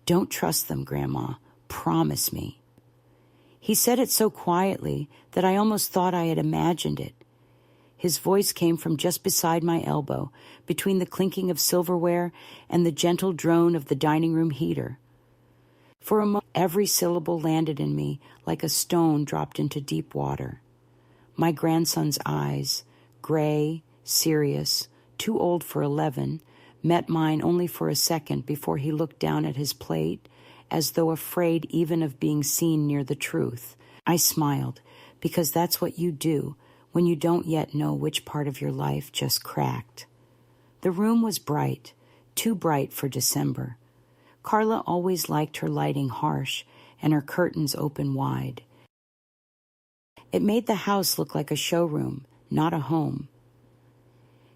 Don't trust them, Grandma. Promise me. He said it so quietly that I almost thought I had imagined it. His voice came from just beside my elbow, between the clinking of silverware and the gentle drone of the dining room heater. For a moment, every syllable landed in me like a stone dropped into deep water. My grandson's eyes, gray, serious, too old for 11, met mine only for a second before he looked down at his plate, as though afraid even of being seen near the truth. I smiled, because that's what you do when you don't yet know which part of your life just cracked. The room was bright, too bright for December. Carla always liked her lighting harsh and her curtains open wide. It made the house look like a showroom, not a home.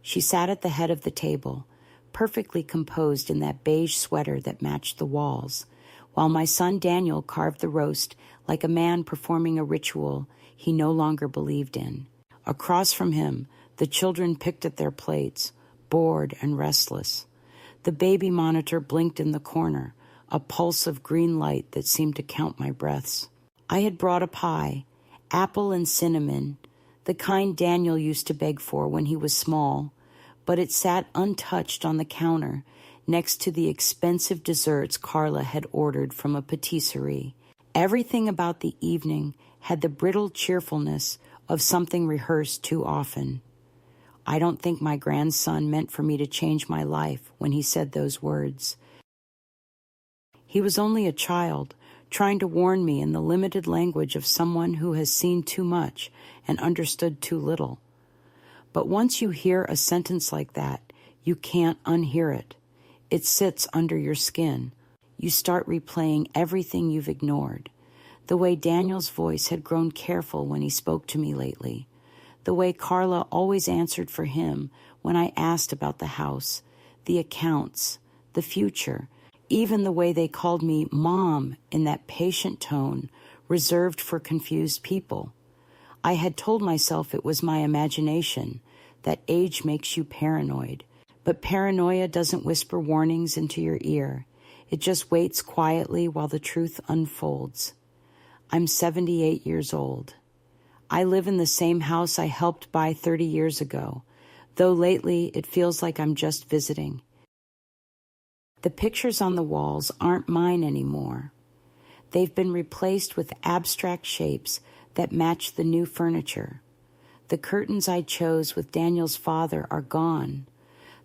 She sat at the head of the table, perfectly composed in that beige sweater that matched the walls, while my son Daniel carved the roast like a man performing a ritual he no longer believed in. Across from him, the children picked at their plates, bored and restless. The baby monitor blinked in the corner, a pulse of green light that seemed to count my breaths. I had brought a pie, apple and cinnamon, the kind Daniel used to beg for when he was small, but it sat untouched on the counter next to the expensive desserts Carla had ordered from a patisserie. Everything about the evening had the brittle cheerfulness of something rehearsed too often. I don't think my grandson meant for me to change my life when he said those words. He was only a child, trying to warn me in the limited language of someone who has seen too much and understood too little. But once you hear a sentence like that, you can't unhear it. It sits under your skin. You start replaying everything you've ignored. The way Daniel's voice had grown careful when he spoke to me lately. The way Carla always answered for him when I asked about the house, the accounts, the future, even the way they called me Mom in that patient tone reserved for confused people. I had told myself it was my imagination, that age makes you paranoid. But paranoia doesn't whisper warnings into your ear. It just waits quietly while the truth unfolds. I'm 78 years old. I live in the same house I helped buy 30 years ago, though lately it feels like I'm just visiting. The pictures on the walls aren't mine anymore. They've been replaced with abstract shapes that match the new furniture. The curtains I chose with Daniel's father are gone,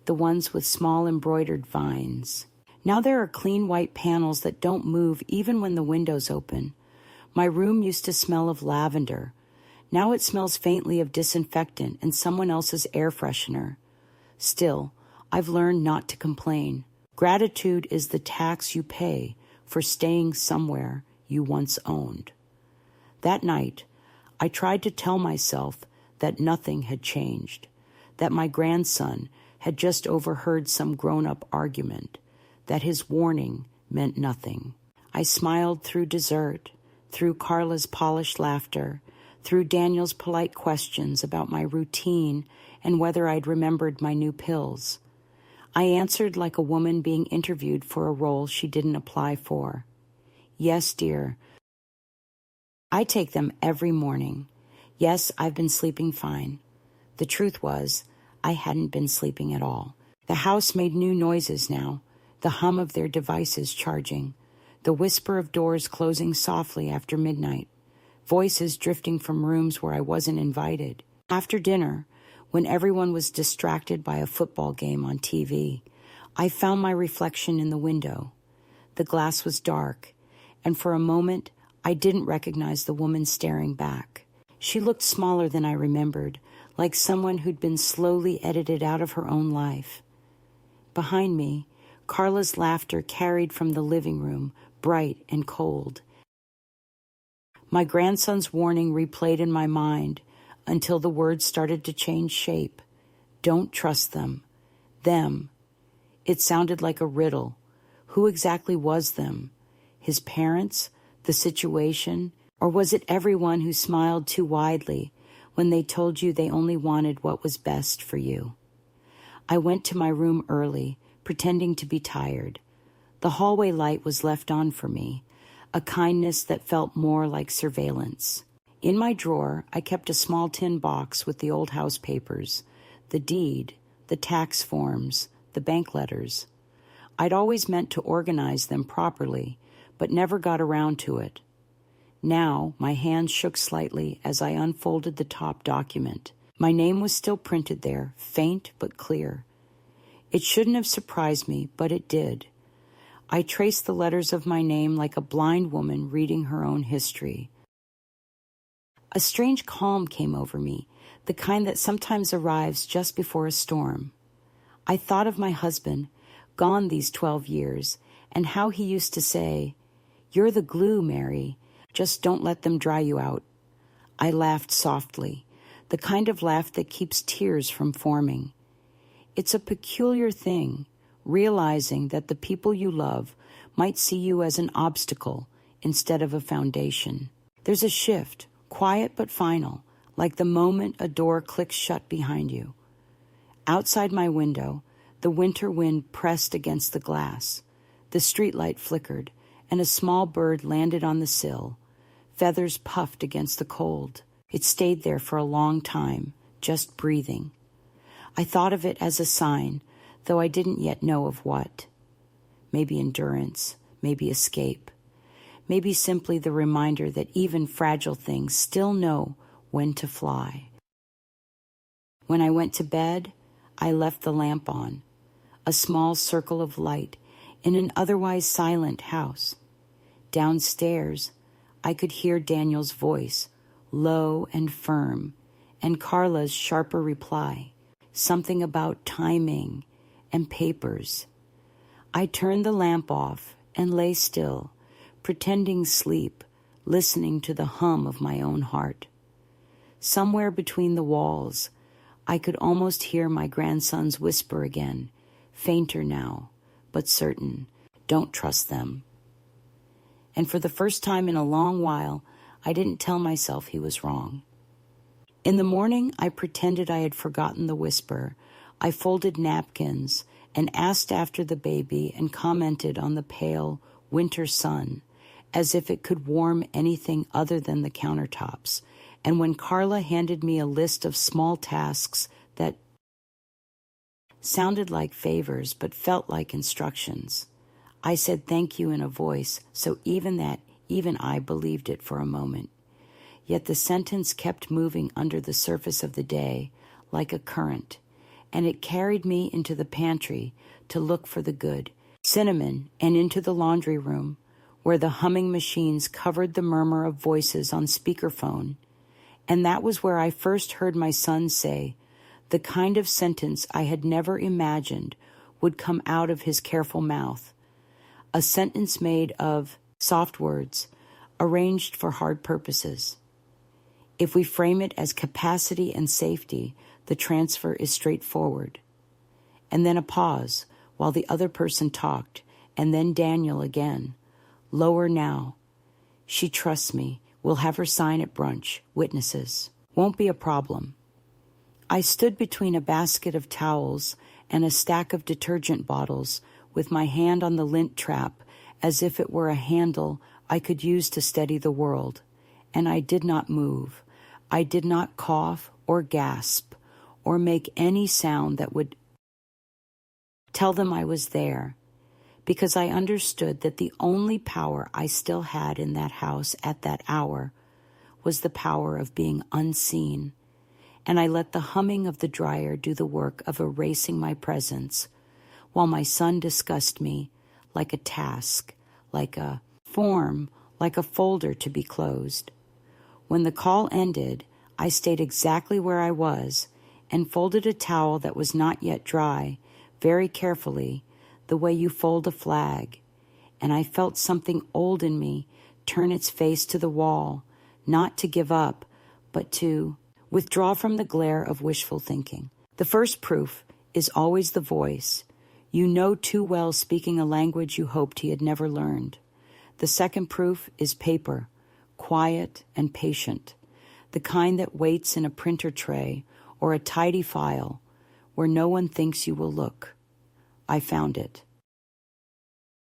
the ones with small embroidered vines. Now there are clean white panels that don't move even when the windows open. My room used to smell of lavender. Now it smells faintly of disinfectant and someone else's air freshener. Still, I've learned not to complain. Gratitude is the tax you pay for staying somewhere you once owned. That night, I tried to tell myself that nothing had changed, that my grandson had just overheard some grown-up argument, that his warning meant nothing. I smiled through dessert, through Carla's polished laughter, through Daniel's polite questions about my routine and whether I'd remembered my new pills. I answered like a woman being interviewed for a role she didn't apply for. Yes, dear. I take them every morning. Yes, I've been sleeping fine. The truth was, I hadn't been sleeping at all. The house made new noises now, the hum of their devices charging, the whisper of doors closing softly after midnight, voices drifting from rooms where I wasn't invited. After dinner, when everyone was distracted by a football game on TV, I found my reflection in the window. The glass was dark, and for a moment, I didn't recognize the woman staring back. She looked smaller than I remembered, like someone who'd been slowly edited out of her own life. Behind me, Carla's laughter carried from the living room, bright and cold. My grandson's warning replayed in my mind until the words started to change shape. Don't trust them. Them. It sounded like a riddle. Who exactly was them? His parents? The situation? Or was it everyone who smiled too widely when they told you they only wanted what was best for you? I went to my room early, pretending to be tired. The hallway light was left on for me, a kindness that felt more like surveillance. In my drawer, I kept a small tin box with the old house papers, the deed, the tax forms, the bank letters. I'd always meant to organize them properly, but never got around to it. Now, my hands shook slightly as I unfolded the top document. My name was still printed there, faint but clear. It shouldn't have surprised me, but it did. I traced the letters of my name like a blind woman reading her own history. A strange calm came over me, the kind that sometimes arrives just before a storm. I thought of my husband, gone these 12 years, and how he used to say, "You're the glue, Mary. Just don't let them dry you out." I laughed softly, the kind of laugh that keeps tears from forming. It's a peculiar thing, realizing that the people you love might see you as an obstacle instead of a foundation. There's a shift, quiet but final, like the moment a door clicks shut behind you. Outside my window, the winter wind pressed against the glass. The streetlight flickered, and a small bird landed on the sill. Feathers puffed against the cold. It stayed there for a long time, just breathing. I thought of it as a sign, though I didn't yet know of what. Maybe endurance, maybe escape, maybe simply the reminder that even fragile things still know when to fly. When I went to bed, I left the lamp on, a small circle of light in an otherwise silent house. Downstairs, I could hear Daniel's voice, low and firm, and Carla's sharper reply, something about timing and papers. I turned the lamp off and lay still, pretending sleep, listening to the hum of my own heart. Somewhere between the walls, I could almost hear my grandson's whisper again, fainter now, but certain, "Don't trust them." And for the first time in a long while, I didn't tell myself he was wrong. In the morning, I pretended I had forgotten the whisper. I folded napkins and asked after the baby and commented on the pale winter sun, as if it could warm anything other than the countertops. And when Carla handed me a list of small tasks that sounded like favors but felt like instructions, I said thank you in a voice so even I believed it for a moment. Yet the sentence kept moving under the surface of the day like a current, and it carried me into the pantry to look for the good, cinnamon, and into the laundry room, where the humming machines covered the murmur of voices on speakerphone. And that was where I first heard my son say the kind of sentence I had never imagined would come out of his careful mouth, a sentence made of soft words, arranged for hard purposes. If we frame it as capacity and safety, the transfer is straightforward. And then a pause while the other person talked, and then Daniel again. Lower now. She trusts me. We'll have her sign at brunch. Witnesses. Won't be a problem. I stood between a basket of towels and a stack of detergent bottles with my hand on the lint trap as if it were a handle I could use to steady the world. And I did not move. I did not cough or gasp or make any sound that would tell them I was there, because I understood that the only power I still had in that house at that hour was the power of being unseen, and I let the humming of the dryer do the work of erasing my presence, while my son discussed me like a task, like a form, like a folder to be closed. When the call ended, I stayed exactly where I was and folded a towel that was not yet dry, very carefully, the way you fold a flag, and I felt something old in me turn its face to the wall, not to give up, but to withdraw from the glare of wishful thinking. The first proof is always the voice. You know too well speaking a language you hoped he had never learned. The second proof is paper, quiet and patient, the kind that waits in a printer tray or a tidy file where no one thinks you will look. I found it.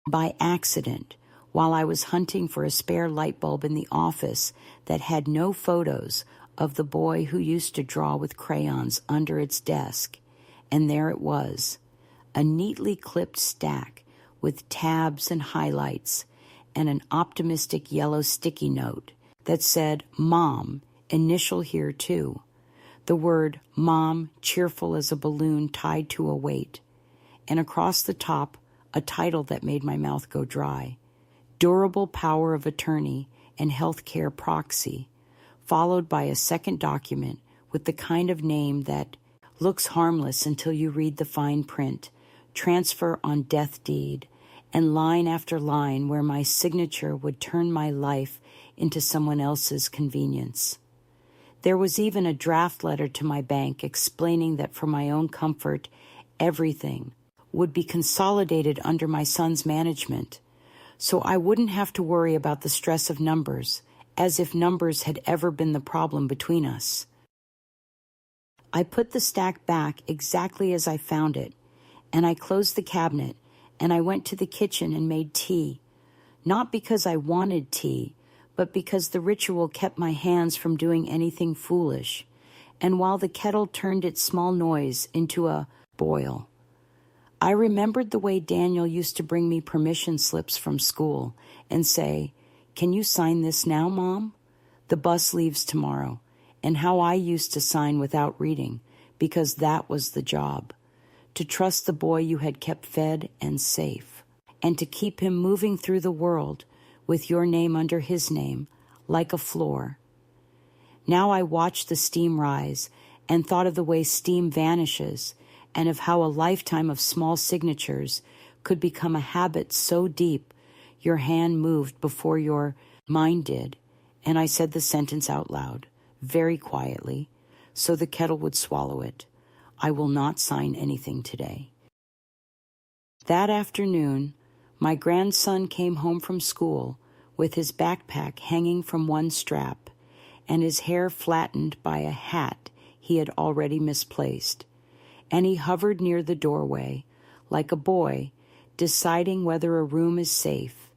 by accident while I was hunting for a spare light bulb in the office that had no photos of the boy who used to draw with crayons under its desk. And there it was, a neatly clipped stack with tabs and highlights and an optimistic yellow sticky note that said, Mom, initial here too. The word Mom, cheerful as a balloon tied to a weight. And across the top, a title that made my mouth go dry. Durable Power of Attorney and Healthcare Proxy, followed by a second document with the kind of name that looks harmless until you read the fine print, transfer on death deed, and line after line where my signature would turn my life into someone else's convenience. There was even a draft letter to my bank explaining that for my own comfort, everything would be consolidated under my son's management, so I wouldn't have to worry about the stress of numbers, as if numbers had ever been the problem between us. I put the stack back exactly as I found it, and I closed the cabinet, and I went to the kitchen and made tea, not because I wanted tea, but because the ritual kept my hands from doing anything foolish, and while the kettle turned its small noise into a boil. I remembered the way Daniel used to bring me permission slips from school and say, Can you sign this now, Mom? The bus leaves tomorrow, and how I used to sign without reading, because that was the job, to trust the boy you had kept fed and safe, and to keep him moving through the world with your name under his name, like a floor. Now I watched the steam rise and thought of the way steam vanishes, and of how a lifetime of small signatures could become a habit so deep your hand moved before your mind did, and I said the sentence out loud, very quietly, so the kettle would swallow it. I will not sign anything today. That afternoon, my grandson came home from school with his backpack hanging from one strap and his hair flattened by a hat he had already misplaced. And he hovered near the doorway, like a boy, deciding whether a room is safe,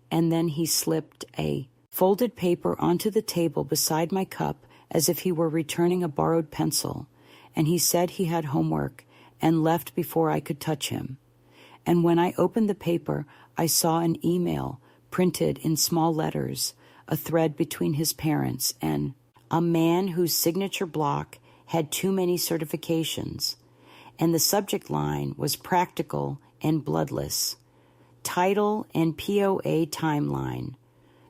and then he slipped a folded paper onto the table beside my cup as if he were returning a borrowed pencil, and he said he had homework and left before I could touch him. And when I opened the paper, I saw an email printed in small letters, a thread between his parents, and a man whose signature block had too many certifications. And the subject line was practical and bloodless. Title and POA timeline,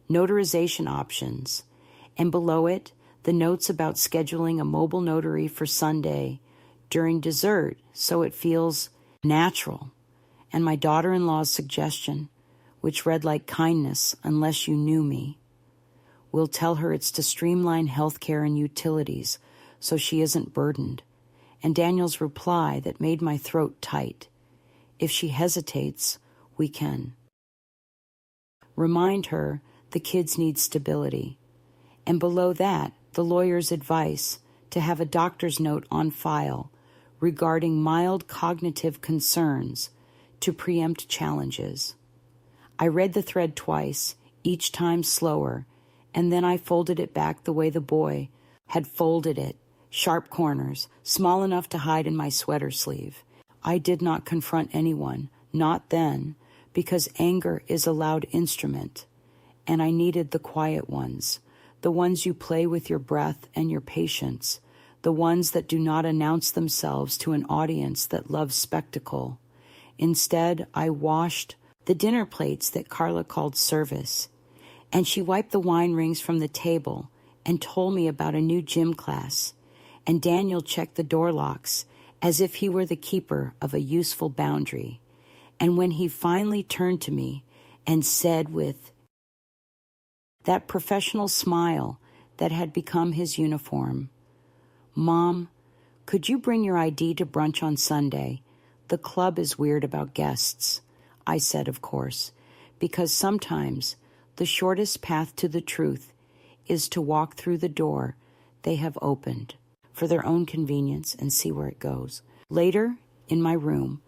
notarization options, and below it, the notes about scheduling a mobile notary for Sunday during dessert so it feels natural, and my daughter-in-law's suggestion, which read like kindness unless you knew me. We'll tell her it's to streamline healthcare and utilities so she isn't burdened. And Daniel's reply that made my throat tight. If she hesitates, we can. Remind her the kids need stability. And below that, the lawyer's advice to have a doctor's note on file regarding mild cognitive concerns to preempt challenges. I read the thread twice, each time slower, and then I folded it back the way the boy had folded it. Sharp corners, small enough to hide in my sweater sleeve. I did not confront anyone, not then, because anger is a loud instrument, and I needed the quiet ones, the ones you play with your breath and your patience, the ones that do not announce themselves to an audience that loves spectacle. Instead, I washed the dinner plates that Carla called service, and she wiped the wine rings from the table and told me about a new gym class. And Daniel checked the door locks as if he were the keeper of a useful boundary. And when he finally turned to me and said with that professional smile that had become his uniform, Mom, could you bring your ID to brunch on Sunday? The club is weird about guests. I said, of course, because sometimes the shortest path to the truth is to walk through the door they have opened for their own convenience and see where it goes. Later, in my room,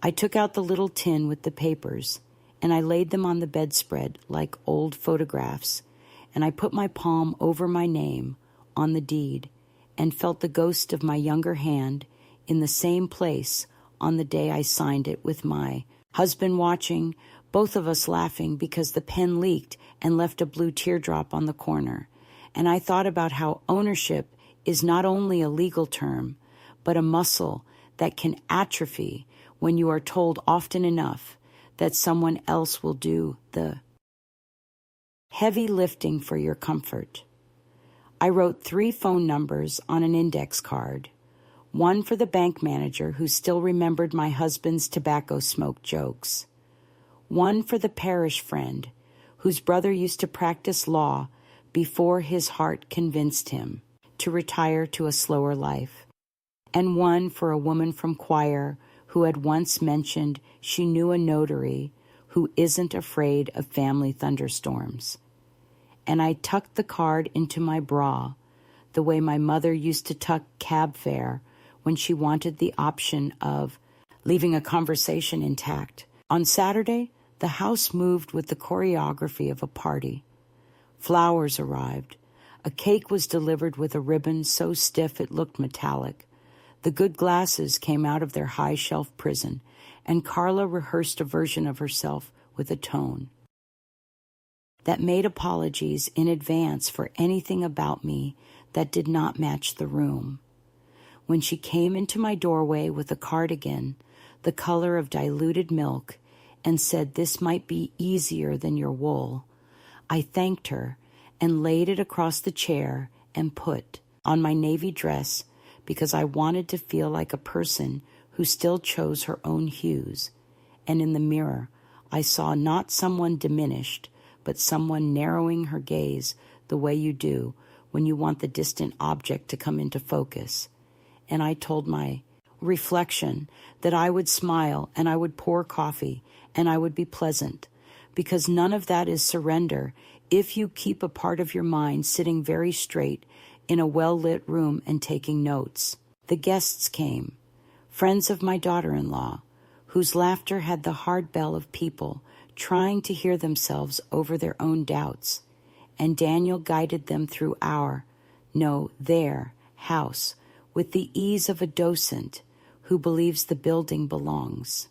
I took out the little tin with the papers and I laid them on the bedspread like old photographs, and I put my palm over my name on the deed and felt the ghost of my younger hand in the same place on the day I signed it, with my husband watching, both of us laughing because the pen leaked and left a blue teardrop on the corner. And I thought about how ownership is not only a legal term, but a muscle that can atrophy when you are told often enough that someone else will do the heavy lifting for your comfort. I wrote 3 phone numbers on an index card, one for the bank manager who still remembered my husband's tobacco smoke jokes, one for the parish friend whose brother used to practice law before his heart convinced him to retire to a slower life, and one for a woman from choir who had once mentioned she knew a notary who isn't afraid of family thunderstorms. And I tucked the card into my bra, the way my mother used to tuck cab fare when she wanted the option of leaving a conversation intact. On Saturday, the house moved with the choreography of a party. Flowers arrived. A cake was delivered with a ribbon so stiff it looked metallic. The good glasses came out of their high-shelf prison, and Carla rehearsed a version of herself with a tone that made apologies in advance for anything about me that did not match the room. When she came into my doorway with a cardigan, the color of diluted milk, and said this might be easier than your wool, I thanked her and laid it across the chair and put on my navy dress because I wanted to feel like a person who still chose her own hues. And in the mirror, I saw not someone diminished, but someone narrowing her gaze the way you do when you want the distant object to come into focus. And I told my reflection that I would smile and I would pour coffee and I would be pleasant, because none of that is surrender if you keep a part of your mind sitting very straight in a well-lit room and taking notes. The guests came, friends of my daughter-in-law, whose laughter had the hard bell of people trying to hear themselves over their own doubts, and Daniel guided them through their house with the ease of a docent who believes the building belongs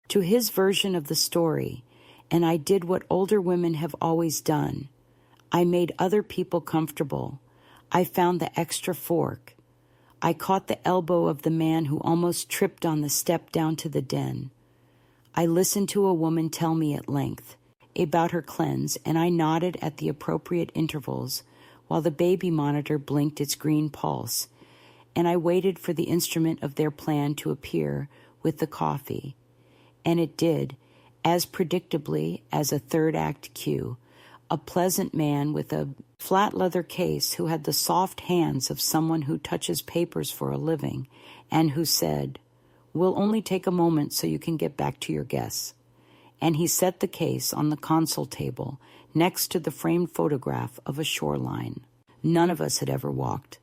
to his version of the story, and I did what older women have always done. I made other people comfortable. I found the extra fork. I caught the elbow of the man who almost tripped on the step down to the den. I listened to a woman tell me at length about her cleanse, and I nodded at the appropriate intervals while the baby monitor blinked its green pulse, and I waited for the instrument of their plan to appear with the coffee. And it did, as predictably as a third-act cue, a pleasant man with a flat leather case who had the soft hands of someone who touches papers for a living and who said, "We'll only take a moment so you can get back to your guests." And he set the case on the console table next to the framed photograph of a shoreline. None of us had ever walked.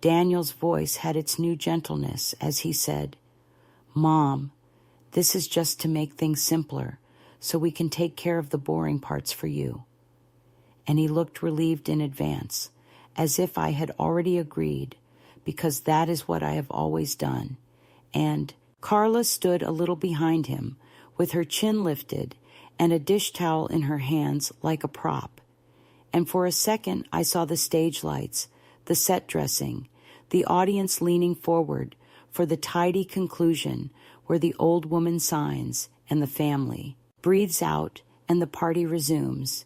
Daniel's voice had its new gentleness as he said, "Mom, this is just to make things simpler, so we can take care of the boring parts for you." And he looked relieved in advance, as if I had already agreed, because that is what I have always done. And Carla stood a little behind him, with her chin lifted and a dish towel in her hands like a prop. And for a second I saw the stage lights, the set dressing, the audience leaning forward for the tidy conclusion where the old woman signs and the family breathes out and the party resumes.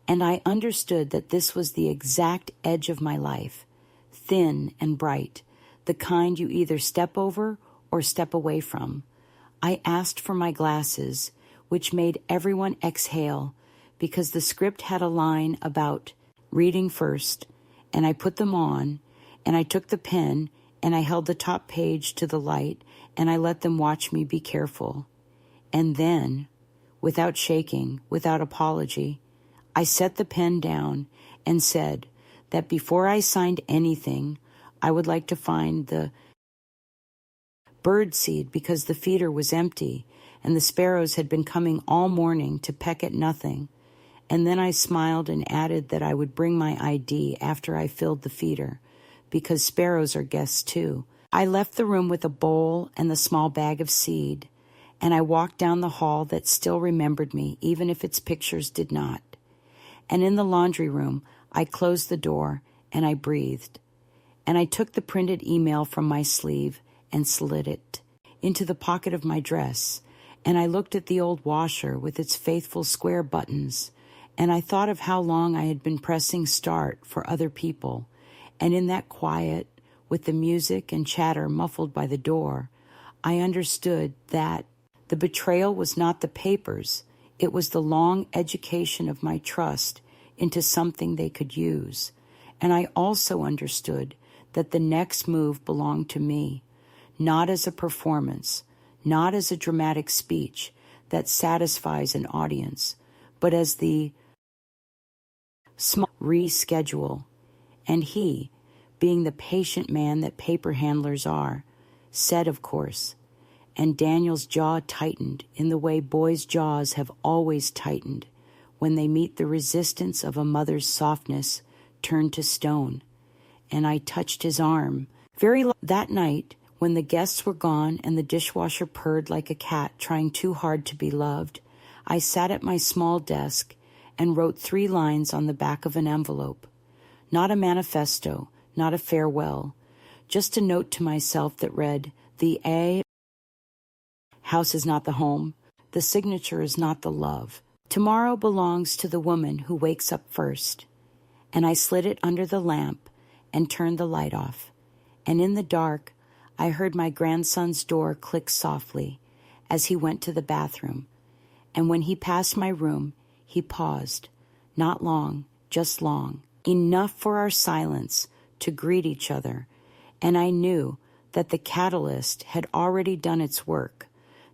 And I understood that this was the exact edge of my life, thin and bright, the kind you either step over or step away from. I asked for my glasses, which made everyone exhale because the script had a line about reading first, and I put them on, and I took the pen, and I held the top page to the light, and I let them watch me be careful. And then, without shaking, without apology, I set the pen down and said that before I signed anything, I would like to find the bird seed because the feeder was empty, and the sparrows had been coming all morning to peck at nothing. And then I smiled and added that I would bring my ID after I filled the feeder, because sparrows are guests too. I left the room with a bowl and the small bag of seed, and I walked down the hall that still remembered me, even if its pictures did not. And in the laundry room, I closed the door and I breathed. And I took the printed email from my sleeve and slid it into the pocket of my dress. And I looked at the old washer with its faithful square buttons. And I thought of how long I had been pressing start for other people. And in that quiet, with the music and chatter muffled by the door, I understood that the betrayal was not the papers. It was the long education of my trust into something they could use. And I also understood that the next move belonged to me, not as a performance, not as a dramatic speech that satisfies an audience, but as the small reschedule. And he, being the patient man that paper handlers are, said, of course, and Daniel's jaw tightened in the way boys' jaws have always tightened when they meet the resistance of a mother's softness turned to stone. And I touched his arm. That night, when the guests were gone and the dishwasher purred like a cat trying too hard to be loved, I sat at my small desk and wrote 3 lines on the back of an envelope. Not a manifesto, not a farewell, just a note to myself that read, the A house is not the home, the signature is not the love. Tomorrow belongs to the woman who wakes up first. And I slid it under the lamp and turned the light off. And in the dark, I heard my grandson's door click softly as he went to the bathroom. And when he passed my room, he paused. Not long, just long. Enough for our silence to greet each other. And I knew that the catalyst had already done its work,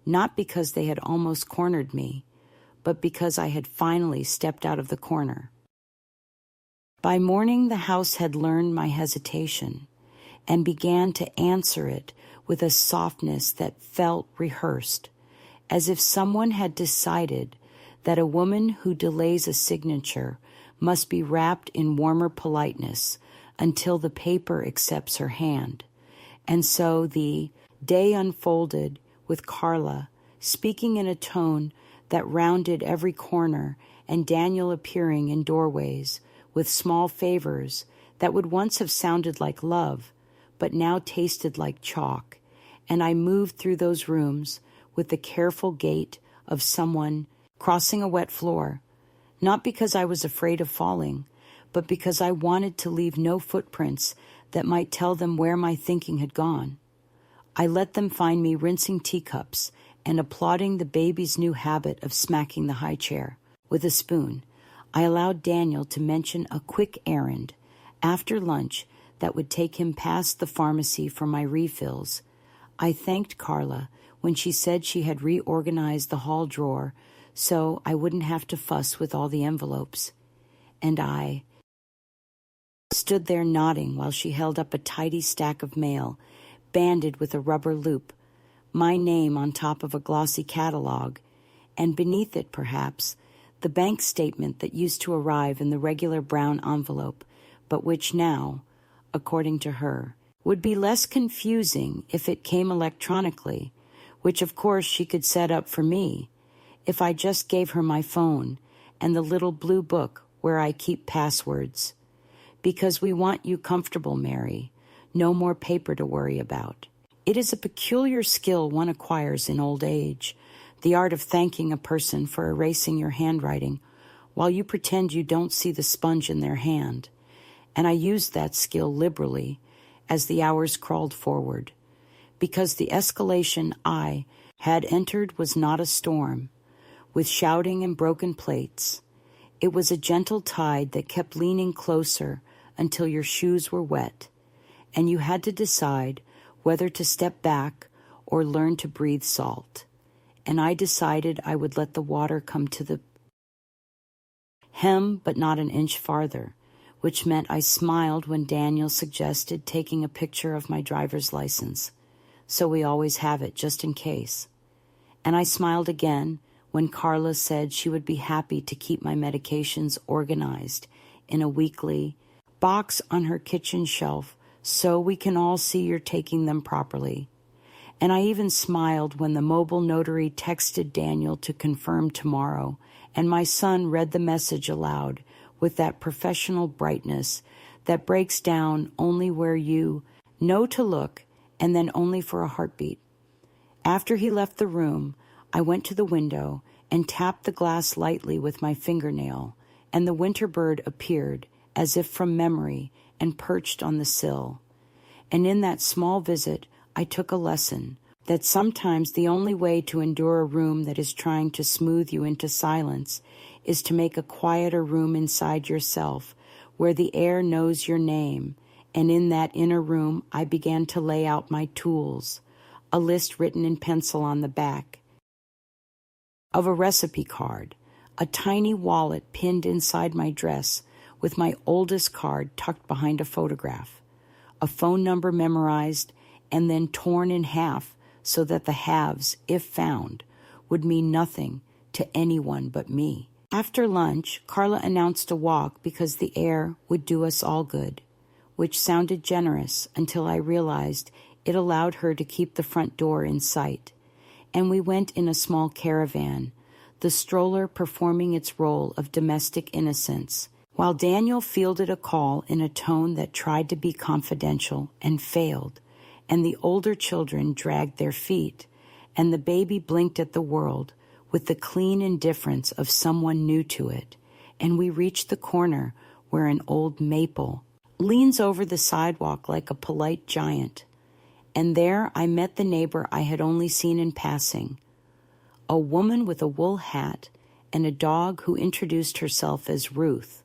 not because they had almost cornered me, but because I had finally stepped out of the corner. By morning, the house had learned my hesitation and began to answer it with a softness that felt rehearsed, as if someone had decided that a woman who delays a signature must be wrapped in warmer politeness until the paper accepts her hand. And so the day unfolded with Carla speaking in a tone that rounded every corner and Daniel appearing in doorways with small favors that would once have sounded like love, but now tasted like chalk. And I moved through those rooms with the careful gait of someone crossing a wet floor, not because I was afraid of falling, but because I wanted to leave no footprints that might tell them where my thinking had gone. I let them find me rinsing teacups and applauding the baby's new habit of smacking the high chair with a spoon. I allowed Daniel to mention a quick errand after lunch that would take him past the pharmacy for my refills. I thanked Carla when she said she had reorganized the hall drawer so I wouldn't have to fuss with all the envelopes. And I stood there nodding while she held up a tidy stack of mail, banded with a rubber loop, my name on top of a glossy catalog, and beneath it, perhaps, the bank statement that used to arrive in the regular brown envelope, but which now, according to her, would be less confusing if it came electronically, which of course she could set up for me, if I just gave her my phone and the little blue book where I keep passwords. Because we want you comfortable, Mary. No more paper to worry about. It is a peculiar skill one acquires in old age, the art of thanking a person for erasing your handwriting while you pretend you don't see the sponge in their hand. And I used that skill liberally as the hours crawled forward, because the escalation I had entered was not a storm, with shouting and broken plates. It was a gentle tide that kept leaning closer until your shoes were wet, and you had to decide whether to step back or learn to breathe salt. And I decided I would let the water come to the hem, but not an inch farther, which meant I smiled when Daniel suggested taking a picture of my driver's license, so we always have it just in case. And I smiled again when Carla said she would be happy to keep my medications organized in a weekly box on her kitchen shelf so we can all see you're taking them properly. And I even smiled when the mobile notary texted Daniel to confirm tomorrow, and my son read the message aloud with that professional brightness that breaks down only where you know to look and then only for a heartbeat. After he left the room, I went to the window and tapped the glass lightly with my fingernail, and the winter bird appeared as if from memory and perched on the sill. And in that small visit, I took a lesson that sometimes the only way to endure a room that is trying to smooth you into silence is to make a quieter room inside yourself where the air knows your name. And in that inner room, I began to lay out my tools, a list written in pencil on the back of a recipe card, a tiny wallet pinned inside my dress with my oldest card tucked behind a photograph, a phone number memorized and then torn in half so that the halves, if found, would mean nothing to anyone but me. After lunch, Carla announced a walk because the air would do us all good, which sounded generous until I realized it allowed her to keep the front door in sight. And we went in a small caravan, the stroller performing its role of domestic innocence, while Daniel fielded a call in a tone that tried to be confidential and failed, and the older children dragged their feet, and the baby blinked at the world with the clean indifference of someone new to it, and we reached the corner where an old maple leans over the sidewalk like a polite giant. And there I met the neighbor I had only seen in passing, a woman with a wool hat and a dog who introduced herself as Ruth,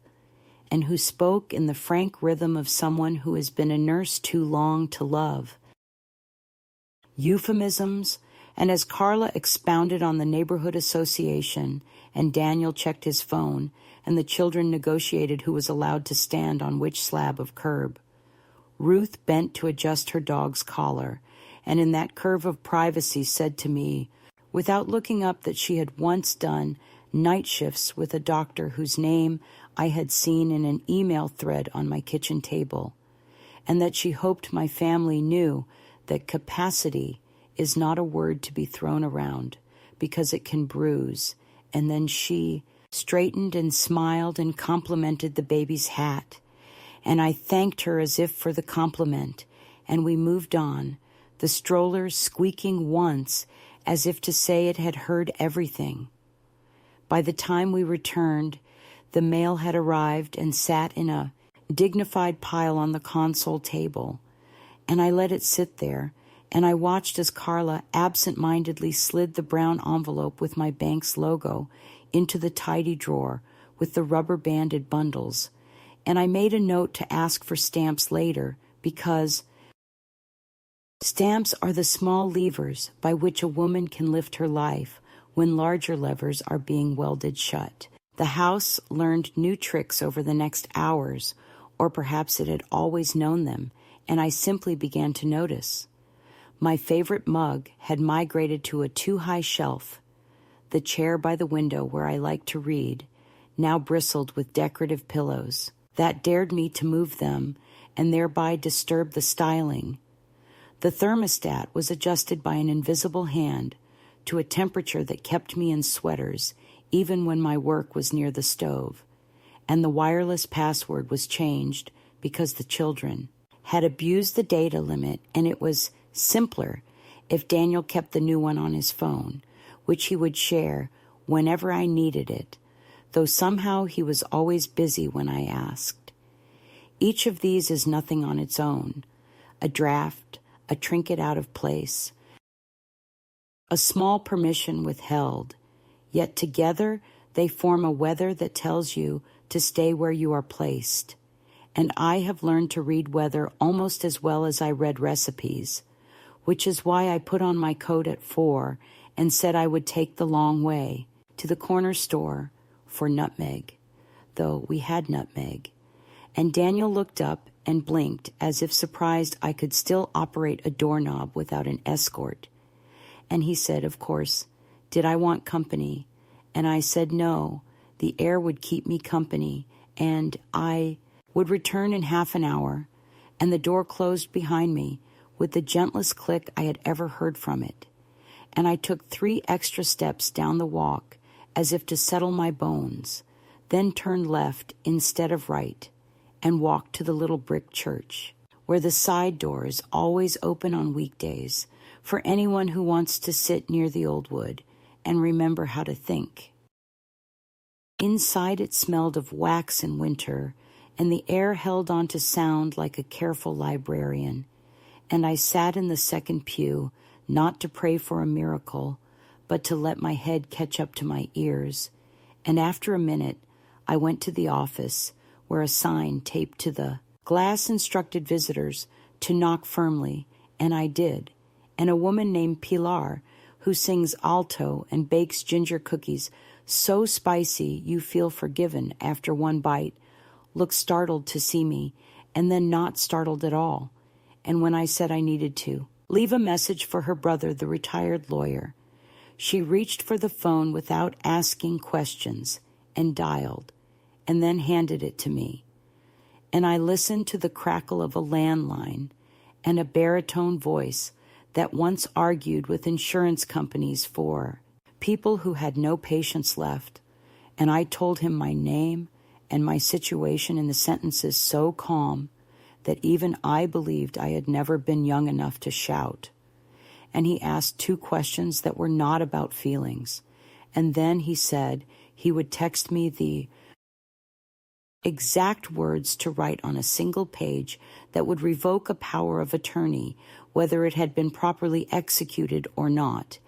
and who spoke in the frank rhythm of someone who has been a nurse too long to love. Euphemisms, and as Carla expounded on the neighborhood association, and Daniel checked his phone, and the children negotiated who was allowed to stand on which slab of curb, Ruth bent to adjust her dog's collar, and in that curve of privacy said to me, without looking up, that she had once done night shifts with a doctor whose name I had seen in an email thread on my kitchen table, and that she hoped my family knew that capacity is not a word to be thrown around because it can bruise. And then she straightened and smiled and complimented the baby's hat. And I thanked her as if for the compliment, and we moved on, the stroller squeaking once as if to say it had heard everything. By the time we returned, the mail had arrived and sat in a dignified pile on the console table, and I let it sit there, and I watched as Carla absent-mindedly slid the brown envelope with my bank's logo into the tidy drawer with the rubber-banded bundles, and I made a note to ask for stamps later because stamps are the small levers by which a woman can lift her life when larger levers are being welded shut. The house learned new tricks over the next hours, or perhaps it had always known them, and I simply began to notice. My favorite mug had migrated to a too-high shelf. The chair by the window where I liked to read now bristled with decorative pillows that dared me to move them and thereby disturb the styling. The thermostat was adjusted by an invisible hand to a temperature that kept me in sweaters even when my work was near the stove, and the wireless password was changed because the children had abused the data limit, and it was simpler if Daniel kept the new one on his phone, which he would share whenever I needed it, though somehow he was always busy when I asked. Each of these is nothing on its own: a draft, a trinket out of place, a small permission withheld, yet together they form a weather that tells you to stay where you are placed. And I have learned to read weather almost as well as I read recipes, which is why I put on my coat at 4 and said I would take the long way to the corner store for nutmeg, though we had nutmeg. And Daniel looked up and blinked as if surprised I could still operate a doorknob without an escort. And he said, of course, did I want company? And I said no, the air would keep me company, and I would return in half an hour, and the door closed behind me with the gentlest click I had ever heard from it. And I took 3 extra steps down the walk as if to settle my bones, then turned left instead of right, and walked to the little brick church, where the side door is always open on weekdays for anyone who wants to sit near the old wood and remember how to think. Inside it smelled of wax in winter, and the air held on to sound like a careful librarian, and I sat in the second pew, not to pray for a miracle, but to let my head catch up to my ears, and after a minute I went to the office, where a sign taped to the glass instructed visitors to knock firmly, and I did, and a woman named Pilar, who sings alto and bakes ginger cookies so spicy you feel forgiven after one bite, looked startled to see me, and then not startled at all. And when I said I needed to leave a message for her brother, the retired lawyer, she reached for the phone without asking questions and dialed, and then handed it to me. And I listened to the crackle of a landline and a baritone voice that once argued with insurance companies for people who had no patience left, and I told him my name and my situation in the sentences so calm that even I believed I had never been young enough to shout. And he asked 2 questions that were not about feelings, and then he said he would text me the exact words to write on a single page that would revoke a power of attorney, whether it had been properly executed or not,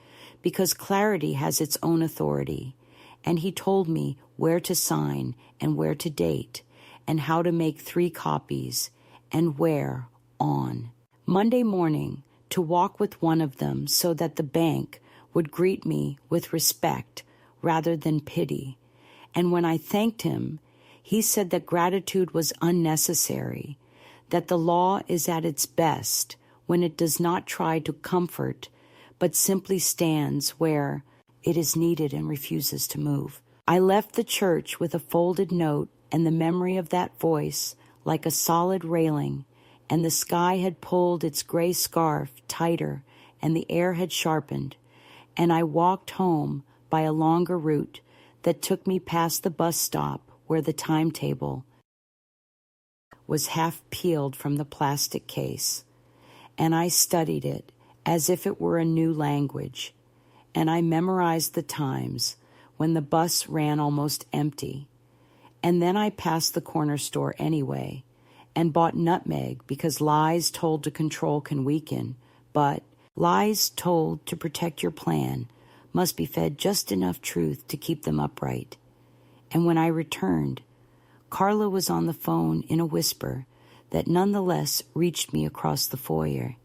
because clarity has its own authority. And he told me where to sign and where to date, and how to make 3 copies, and where on Monday morning to walk with one of them so that the bank would greet me with respect rather than pity. And when I thanked him, he said that gratitude was unnecessary, that the law is at its best when it does not try to comfort, but simply stands where it is needed and refuses to move. I left the church with a folded note and the memory of that voice like a solid railing, and the sky had pulled its gray scarf tighter and the air had sharpened, and I walked home by a longer route that took me past the bus stop where the timetable was half peeled from the plastic case, and I studied it as if it were a new language, and I memorized the times when the bus ran almost empty. And then I passed the corner store anyway and bought nutmeg because lies told to control can weaken, but lies told to protect your plan must be fed just enough truth to keep them upright. And when I returned, Carla was on the phone in a whisper that nonetheless reached me across the foyer,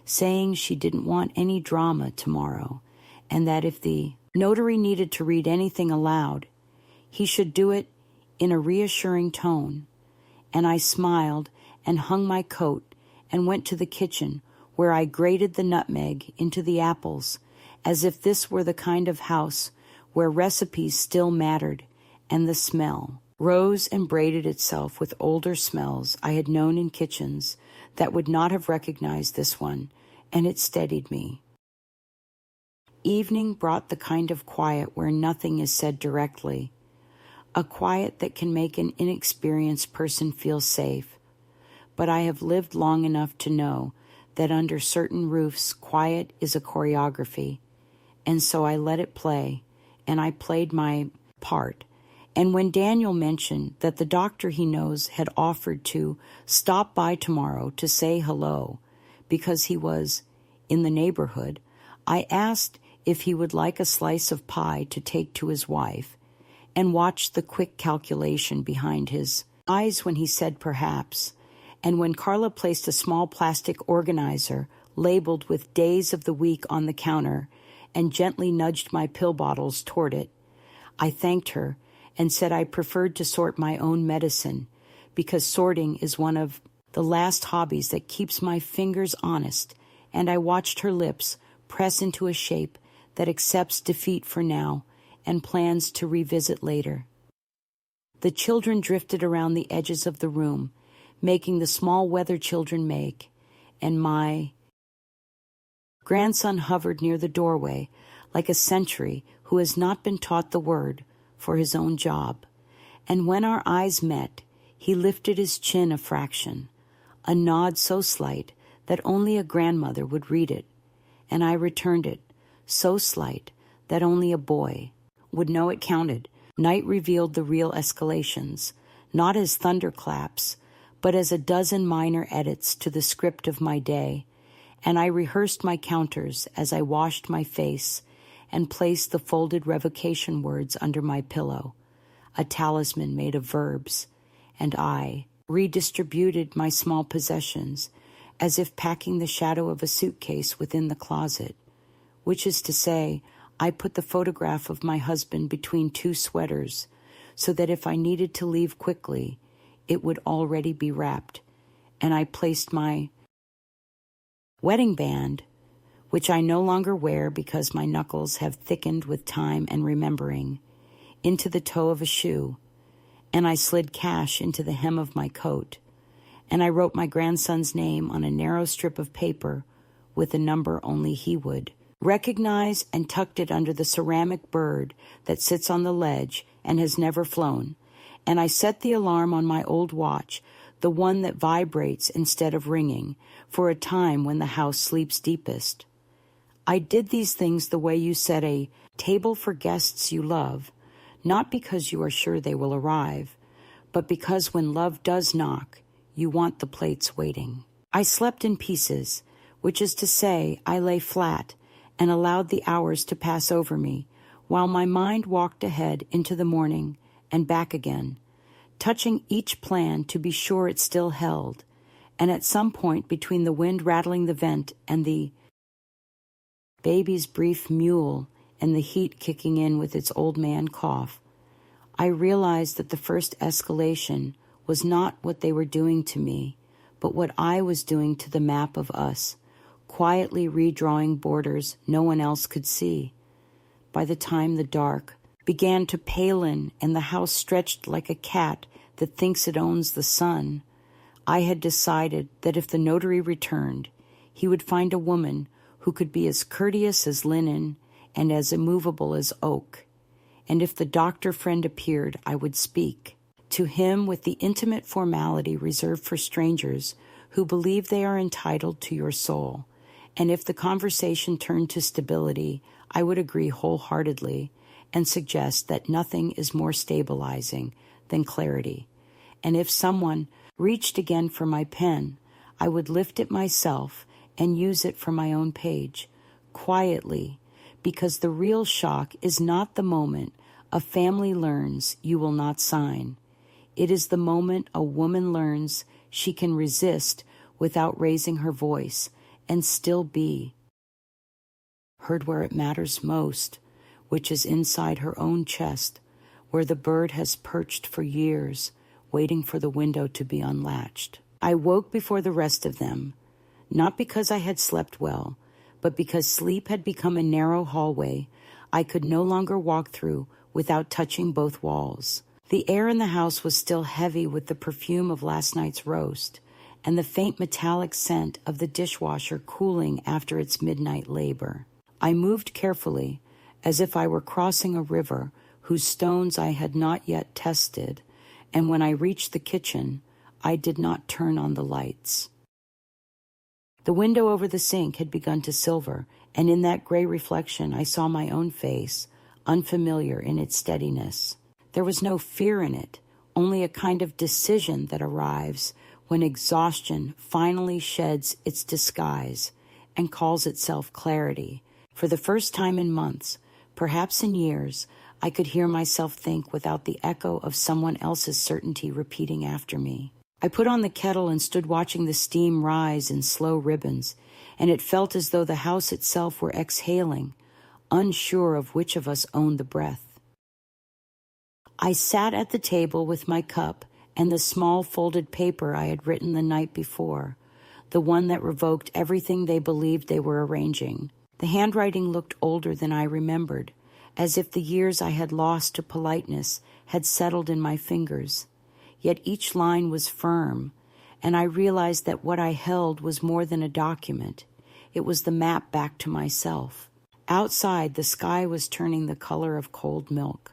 saying she didn't want any drama tomorrow, and that if the notary needed to read anything aloud, he should do it in a reassuring tone. And I smiled and hung my coat and went to the kitchen, where I grated the nutmeg into the apples, as if this were the kind of house where recipes still mattered, and the smell rose and braided itself with older smells I had known in kitchens that would not have recognized this one, and it steadied me. Evening brought the kind of quiet where nothing is said directly, a quiet that can make an inexperienced person feel safe. But I have lived long enough to know that under certain roofs, quiet is a choreography, and so I let it play, and I played my part. And when Daniel mentioned that the doctor he knows had offered to stop by tomorrow to say hello because he was in the neighborhood, I asked if he would like a slice of pie to take to his wife, and watched the quick calculation behind his eyes when he said perhaps, and when Carla placed a small plastic organizer labeled with days of the week on the counter and gently nudged my pill bottles toward it, I thanked her and said I preferred to sort my own medicine because sorting is one of the last hobbies that keeps my fingers honest, and I watched her lips press into a shape that accepts defeat for now and plans to revisit later. The children drifted around the edges of the room, making the small weather children make, and my grandson hovered near the doorway like a sentry who has not been taught the word for his own job. And when our eyes met, he lifted his chin a fraction, a nod so slight that only a grandmother would read it, and I returned it, so slight that only a boy would know it counted. Night revealed the real escalations, not as thunderclaps, but as a dozen minor edits to the script of my day, and I rehearsed my counters as I washed my face and placed the folded revocation words under my pillow, a talisman made of verbs, and I redistributed my small possessions as if packing the shadow of a suitcase within the closet, which is to say, I put the photograph of my husband between two sweaters so that if I needed to leave quickly, it would already be wrapped, and I placed my wedding band, which I no longer wear because my knuckles have thickened with time and remembering, into the toe of a shoe, and I slid cash into the hem of my coat, and I wrote my grandson's name on a narrow strip of paper with a number only he would recognize, and tucked it under the ceramic bird that sits on the ledge and has never flown, and I set the alarm on my old watch, the one that vibrates instead of ringing, for a time when the house sleeps deepest. I did these things the way you set a table for guests you love, not because you are sure they will arrive, but because when love does knock, you want the plates waiting. I slept in pieces, which is to say, I lay flat and allowed the hours to pass over me, while my mind walked ahead into the morning and back again, touching each plan to be sure it still held, and at some point between the wind rattling the vent and the baby's brief mule and the heat kicking in with its old man cough, I realized that the first escalation was not what they were doing to me, but what I was doing to the map of us, quietly redrawing borders no one else could see. By the time the dark began to pale in and the house stretched like a cat that thinks it owns the sun, I had decided that if the notary returned, he would find a woman who could be as courteous as linen and as immovable as oak. And if the doctor friend appeared, I would speak to him with the intimate formality reserved for strangers who believe they are entitled to your soul. And if the conversation turned to stability, I would agree wholeheartedly and suggest that nothing is more stabilizing than clarity. And if someone reached again for my pen, I would lift it myself and use it for my own page, quietly, because the real shock is not the moment a family learns you will not sign. It is the moment a woman learns she can resist without raising her voice and still be heard where it matters most, which is inside her own chest, where the bird has perched for years, waiting for the window to be unlatched. I woke before the rest of them, not because I had slept well, but because sleep had become a narrow hallway I could no longer walk through without touching both walls. The air in the house was still heavy with the perfume of last night's roast, and the faint metallic scent of the dishwasher cooling after its midnight labor. I moved carefully, as if I were crossing a river whose stones I had not yet tested, and when I reached the kitchen, I did not turn on the lights. The window over the sink had begun to silver, and in that gray reflection I saw my own face, unfamiliar in its steadiness. There was no fear in it, only a kind of decision that arrives when exhaustion finally sheds its disguise and calls itself clarity. For the first time in months, perhaps in years, I could hear myself think without the echo of someone else's certainty repeating after me. I put on the kettle and stood watching the steam rise in slow ribbons, and it felt as though the house itself were exhaling, unsure of which of us owned the breath. I sat at the table with my cup and the small folded paper I had written the night before, the one that revoked everything they believed they were arranging. The handwriting looked older than I remembered, as if the years I had lost to politeness had settled in my fingers. Yet each line was firm, and I realized that what I held was more than a document. It was the map back to myself. Outside, the sky was turning the color of cold milk.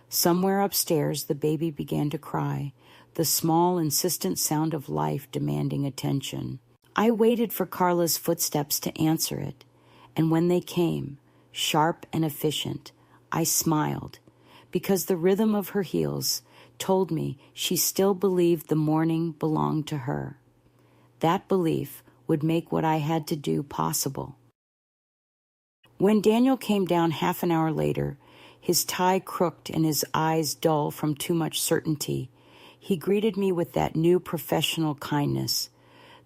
Somewhere upstairs, the baby began to cry, the small, insistent sound of life demanding attention. I waited for Carla's footsteps to answer it, and when they came, sharp and efficient, I smiled, because the rhythm of her heels told me she still believed the morning belonged to her. That belief would make what I had to do possible. When Daniel came down half an hour later, his tie crooked and his eyes dull from too much certainty, he greeted me with that new professional kindness,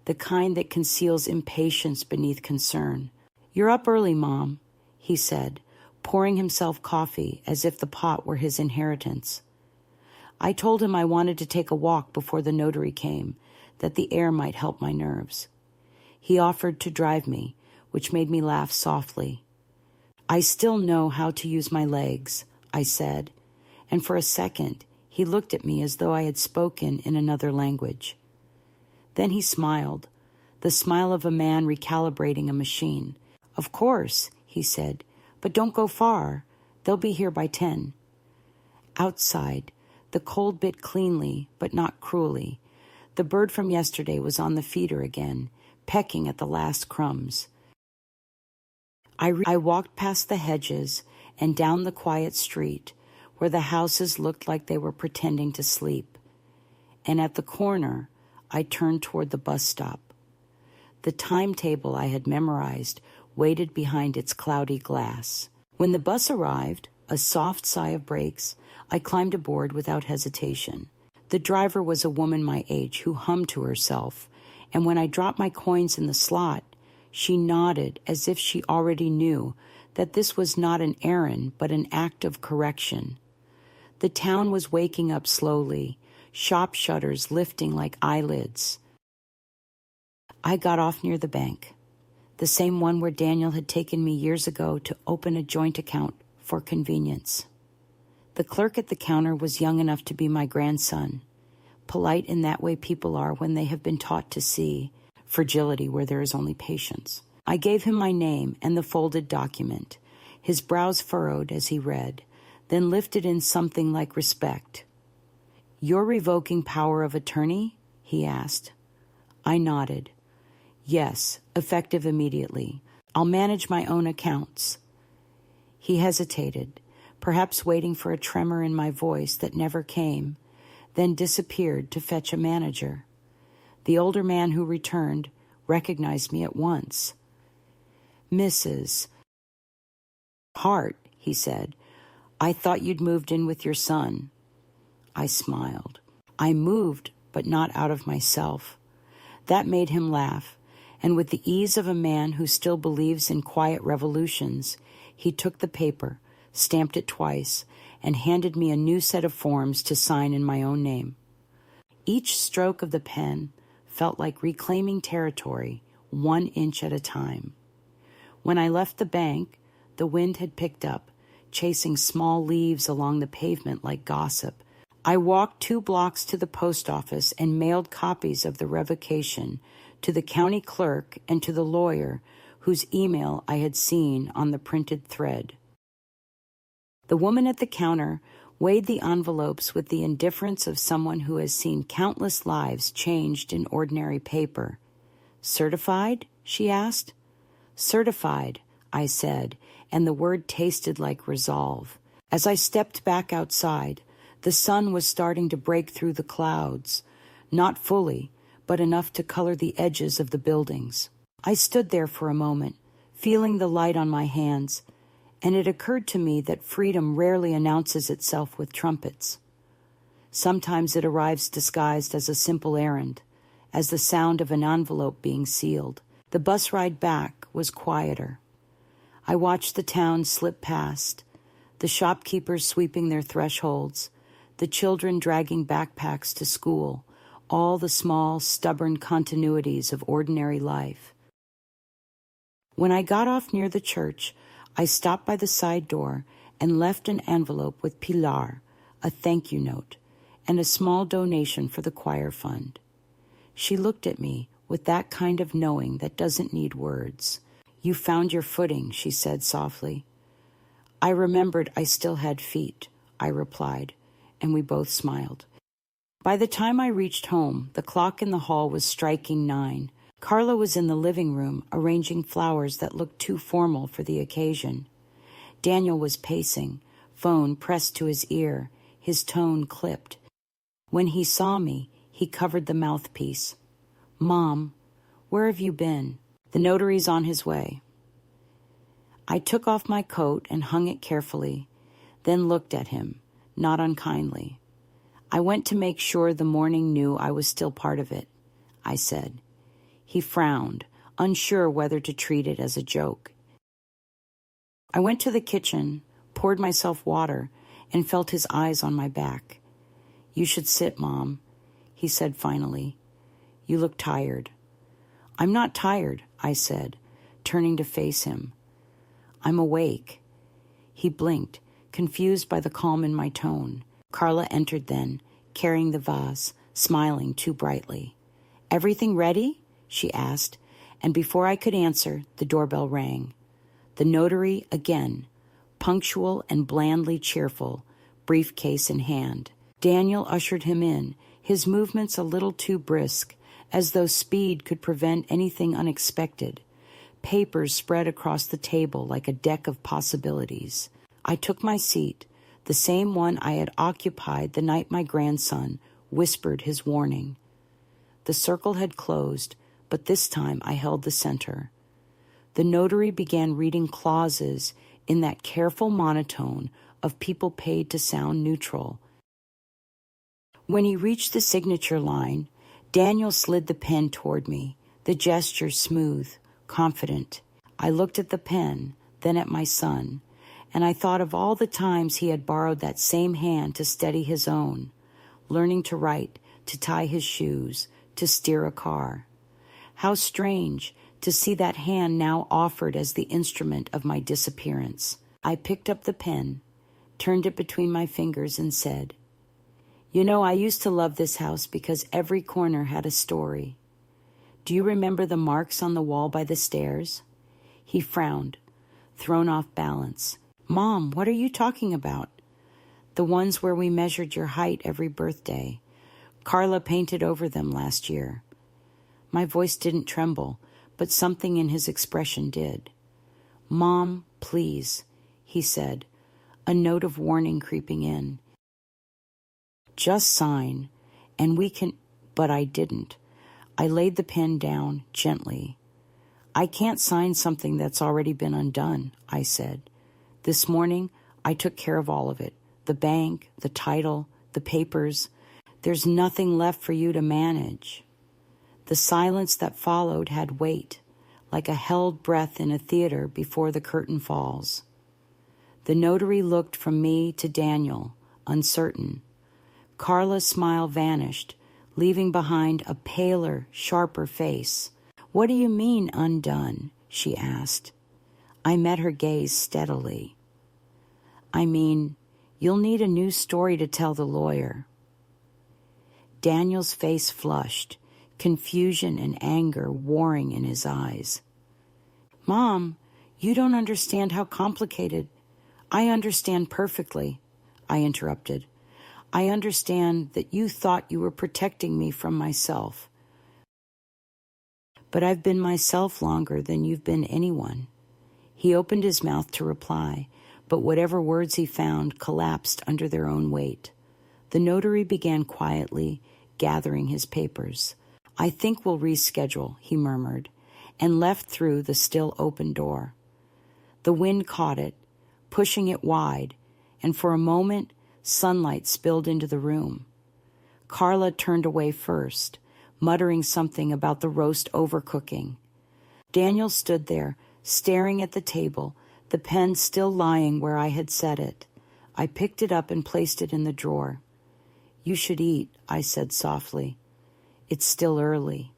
the kind that conceals impatience beneath concern. "You're up early, Mom," he said, pouring himself coffee as if the pot were his inheritance. I told him I wanted to take a walk before the notary came, that the air might help my nerves. He offered to drive me, which made me laugh softly. "I still know how to use my legs," I said, and for a second he looked at me as though I had spoken in another language. Then he smiled, the smile of a man recalibrating a machine. "Of course," he said, "but don't go far. They'll be here by 10. Outside, the cold bit cleanly, but not cruelly. The bird from yesterday was on the feeder again, pecking at the last crumbs. I walked past the hedges and down the quiet street, where the houses looked like they were pretending to sleep. And at the corner, I turned toward the bus stop. The timetable I had memorized waited behind its cloudy glass. When the bus arrived, a soft sigh of brakes, I climbed aboard without hesitation. The driver was a woman my age who hummed to herself, and when I dropped my coins in the slot, she nodded as if she already knew that this was not an errand but an act of correction. The town was waking up slowly, shop shutters lifting like eyelids. I got off near the bank, the same one where Daniel had taken me years ago to open a joint account for convenience. The clerk at the counter was young enough to be my grandson, polite in that way people are when they have been taught to see fragility where there is only patience. I gave him my name and the folded document. His brows furrowed as he read, then lifted in something like respect. "You're revoking power of attorney?" he asked. I nodded. "Yes, effective immediately. I'll manage my own accounts." He hesitated, perhaps waiting for a tremor in my voice that never came, then disappeared to fetch a manager. The older man who returned recognized me at once. "Mrs. Hart," he said, "I thought you'd moved in with your son." I smiled. I moved, but not out of myself. That made him laugh, and with the ease of a man who still believes in quiet revolutions, he took the paper, stamped it twice, and handed me a new set of forms to sign in my own name. Each stroke of the pen felt like reclaiming territory, 1 inch at a time. When I left the bank, the wind had picked up, chasing small leaves along the pavement like gossip. I walked 2 blocks to the post office and mailed copies of the revocation to the county clerk and to the lawyer whose email I had seen on the printed thread. The woman at the counter weighed the envelopes with the indifference of someone who has seen countless lives changed in ordinary paper. "Certified?" she asked. "Certified," I said, and the word tasted like resolve. As I stepped back outside, the sun was starting to break through the clouds, not fully, but enough to color the edges of the buildings. I stood there for a moment, feeling the light on my hands, and it occurred to me that freedom rarely announces itself with trumpets. Sometimes it arrives disguised as a simple errand, as the sound of an envelope being sealed. The bus ride back was quieter. I watched the town slip past, the shopkeepers sweeping their thresholds, the children dragging backpacks to school, all the small, stubborn continuities of ordinary life. When I got off near the church, I stopped by the side door and left an envelope with Pilar, a thank you note, and a small donation for the choir fund. She looked at me with that kind of knowing that doesn't need words. "You found your footing," she said softly. "I remembered I still had feet," I replied, and we both smiled. By the time I reached home, the clock in the hall was striking 9. Carla was in the living room arranging flowers that looked too formal for the occasion. Daniel was pacing, phone pressed to his ear, his tone clipped. When he saw me, he covered the mouthpiece. "Mom, where have you been? The notary's on his way." I took off my coat and hung it carefully, then looked at him, not unkindly. "I went to make sure the morning knew I was still part of it," I said. He frowned, unsure whether to treat it as a joke. I went to the kitchen, poured myself water, and felt his eyes on my back. "You should sit, Mom," he said finally. "You look tired." "I'm not tired," I said, turning to face him. "I'm awake." He blinked, confused by the calm in my tone. Carla entered then, carrying the vase, smiling too brightly. "Everything ready?" she asked, and before I could answer, the doorbell rang. The notary again, punctual and blandly cheerful, briefcase in hand. Daniel ushered him in, his movements a little too brisk, as though speed could prevent anything unexpected. Papers spread across the table like a deck of possibilities. I took my seat, the same one I had occupied the night my grandson whispered his warning. The circle had closed, but this time I held the center. The notary began reading clauses in that careful monotone of people paid to sound neutral. When he reached the signature line, Daniel slid the pen toward me, the gesture smooth, confident. I looked at the pen, then at my son, and I thought of all the times he had borrowed that same hand to steady his own, learning to write, to tie his shoes, to steer a car. How strange to see that hand now offered as the instrument of my disappearance. I picked up the pen, turned it between my fingers, and said, "You know, I used to love this house because every corner had a story. Do you remember the marks on the wall by the stairs?" He frowned, thrown off balance. "Mom, what are you talking about?" "The ones where we measured your height every birthday. Carla painted over them last year." My voice didn't tremble, but something in his expression did. "Mom, please," he said, a note of warning creeping in. "Just sign, and we can—" But I didn't. I laid the pen down gently. "I can't sign something that's already been undone," I said. "This morning, I took care of all of it. The bank, the title, the papers. There's nothing left for you to manage." The silence that followed had weight, like a held breath in a theater before the curtain falls. The notary looked from me to Daniel, uncertain. Carla's smile vanished, leaving behind a paler, sharper face. "What do you mean, undone?" she asked. I met her gaze steadily. "I mean, you'll need a new story to tell the lawyer." Daniel's face flushed, confusion and anger warring in his eyes. "Mom, you don't understand how complicated—" "I understand perfectly," I interrupted. "I understand that you thought you were protecting me from myself. But I've been myself longer than you've been anyone." He opened his mouth to reply, but whatever words he found collapsed under their own weight. The notary began quietly, gathering his papers. "I think we'll reschedule," he murmured, and left through the still open door. The wind caught it, pushing it wide, and for a moment sunlight spilled into the room. Carla turned away first, muttering something about the roast overcooking. Daniel stood there, staring at the table, the pen still lying where I had set it. I picked it up and placed it in the drawer. "You should eat," I said softly. "It's still early."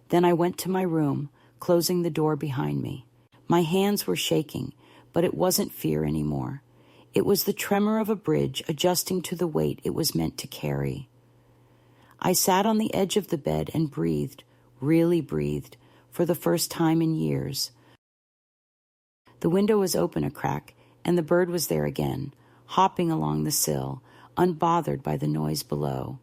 Then I went to my room, closing the door behind me. My hands were shaking, but it wasn't fear anymore. It was the tremor of a bridge adjusting to the weight it was meant to carry. I sat on the edge of the bed and breathed, really breathed, for the first time in years. The window was open a crack, and the bird was there again, hopping along the sill, unbothered by the noise below.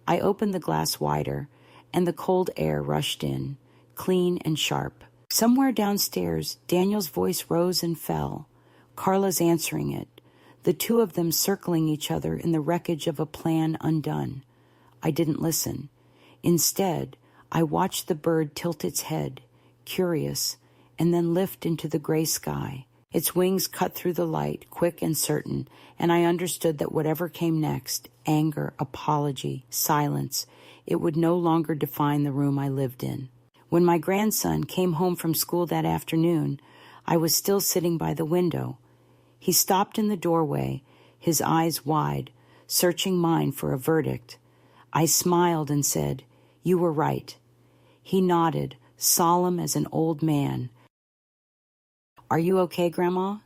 I opened the glass wider, and the cold air rushed in, clean and sharp. Somewhere downstairs, Daniel's voice rose and fell, Carla's answering it, the two of them circling each other in the wreckage of a plan undone. I didn't listen. Instead, I watched the bird tilt its head, curious, and then lift into the gray sky. Its wings cut through the light, quick and certain, and I understood that whatever came next, anger, apology, silence, it would no longer define the room I lived in. When my grandson came home from school that afternoon, I was still sitting by the window. He stopped in the doorway, his eyes wide, searching mine for a verdict. I smiled and said, "You were right." He nodded, solemn as an old man. "Are you okay, Grandma?"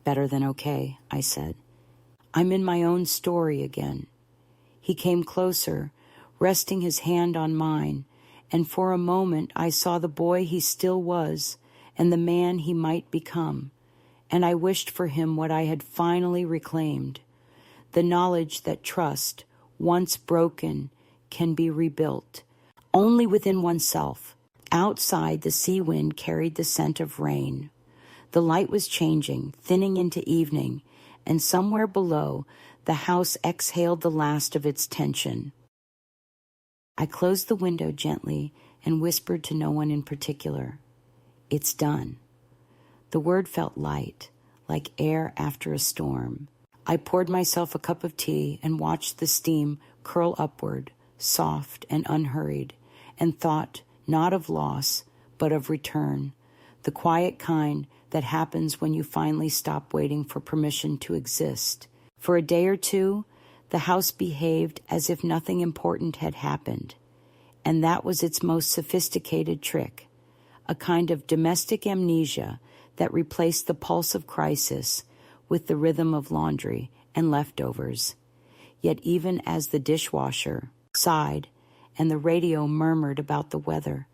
"Better than okay," I said. "I'm in my own story again." He came closer, resting his hand on mine, and for a moment I saw the boy he still was and the man he might become, and I wished for him what I had finally reclaimed, the knowledge that trust, once broken, can be rebuilt, only within oneself. Outside, the sea wind carried the scent of rain. The light was changing, thinning into evening, and somewhere below, the house exhaled the last of its tension. I closed the window gently and whispered to no one in particular, "It's done." The word felt light, like air after a storm. I poured myself a cup of tea and watched the steam curl upward, soft and unhurried, and thought not of loss, but of return, the quiet kind that happens when you finally stop waiting for permission to exist. For a day or two, the house behaved as if nothing important had happened, and that was its most sophisticated trick, a kind of domestic amnesia that replaced the pulse of crisis with the rhythm of laundry and leftovers. Yet even as the dishwasher sighed and the radio murmured about the weather,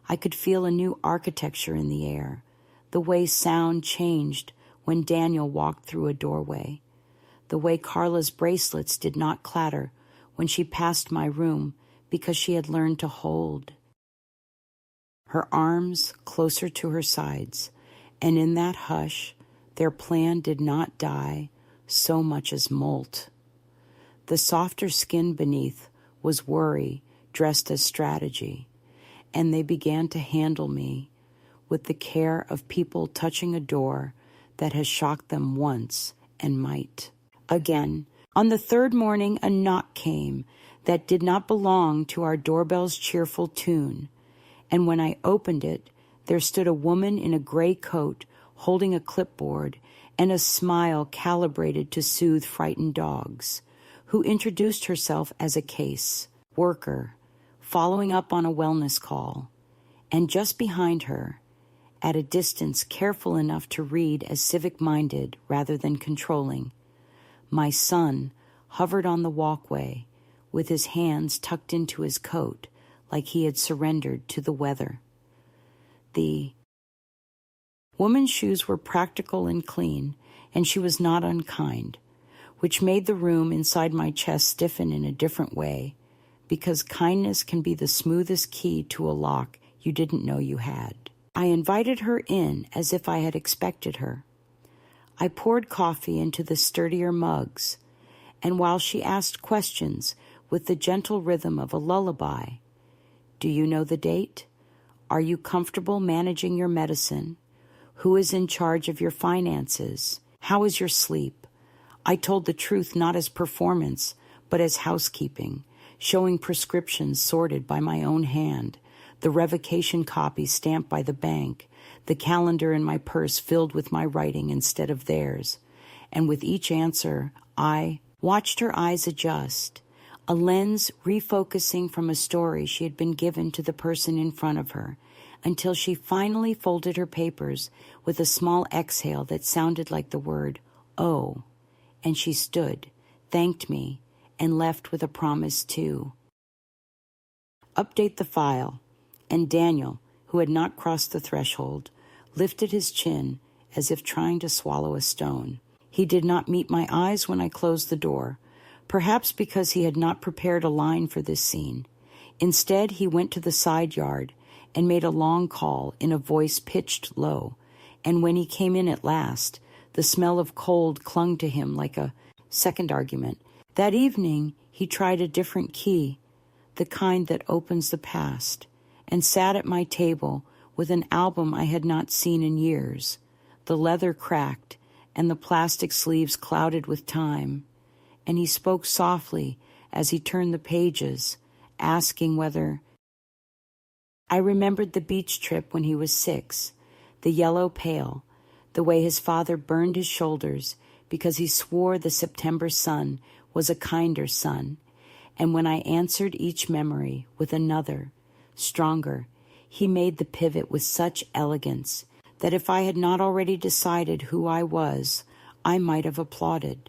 I could feel a new architecture in the air, the way sound changed when Daniel walked through a doorway, the way Carla's bracelets did not clatter when she passed my room because she had learned to hold her arms closer to her sides, and in that hush, their plan did not die so much as molt. The softer skin beneath was worry dressed as strategy, and they began to handle me with the care of people touching a door that has shocked them once and might again. On the third morning, a knock came that did not belong to our doorbell's cheerful tune, and when I opened it, there stood a woman in a gray coat holding a clipboard and a smile calibrated to soothe frightened dogs, who introduced herself as a case worker, following up on a wellness call, and just behind her, at a distance careful enough to read as civic-minded rather than controlling, my son hovered on the walkway with his hands tucked into his coat like he had surrendered to the weather. The woman's shoes were practical and clean, and she was not unkind, which made the room inside my chest stiffen in a different way, because kindness can be the smoothest key to a lock you didn't know you had. I invited her in as if I had expected her. I poured coffee into the sturdier mugs, and while she asked questions with the gentle rhythm of a lullaby, "Do you know the date? Are you comfortable managing your medicine? Who is in charge of your finances? How is your sleep?" I told the truth not as performance, but as housekeeping, showing prescriptions sorted by my own hand, the revocation copy stamped by the bank, the calendar in my purse filled with my writing instead of theirs. And with each answer, I watched her eyes adjust, a lens refocusing from a story she had been given to the person in front of her, until she finally folded her papers with a small exhale that sounded like the word, "Oh," and she stood, thanked me, and left with a promise to update the file, and Daniel, who had not crossed the threshold, lifted his chin as if trying to swallow a stone. He did not meet my eyes when I closed the door, perhaps because he had not prepared a line for this scene. Instead, he went to the side yard and made a long call in a voice pitched low, and when he came in at last, the smell of cold clung to him like a second argument. That evening, he tried a different key, the kind that opens the past, and sat at my table with an album I had not seen in years, the leather cracked and the plastic sleeves clouded with time, and he spoke softly as he turned the pages, asking whether I remembered the beach trip when he was 6, the yellow pail, the way his father burned his shoulders because he swore the September sun was a kinder sun, and when I answered each memory with another, stronger, he made the pivot with such elegance that if I had not already decided who I was, I might have applauded.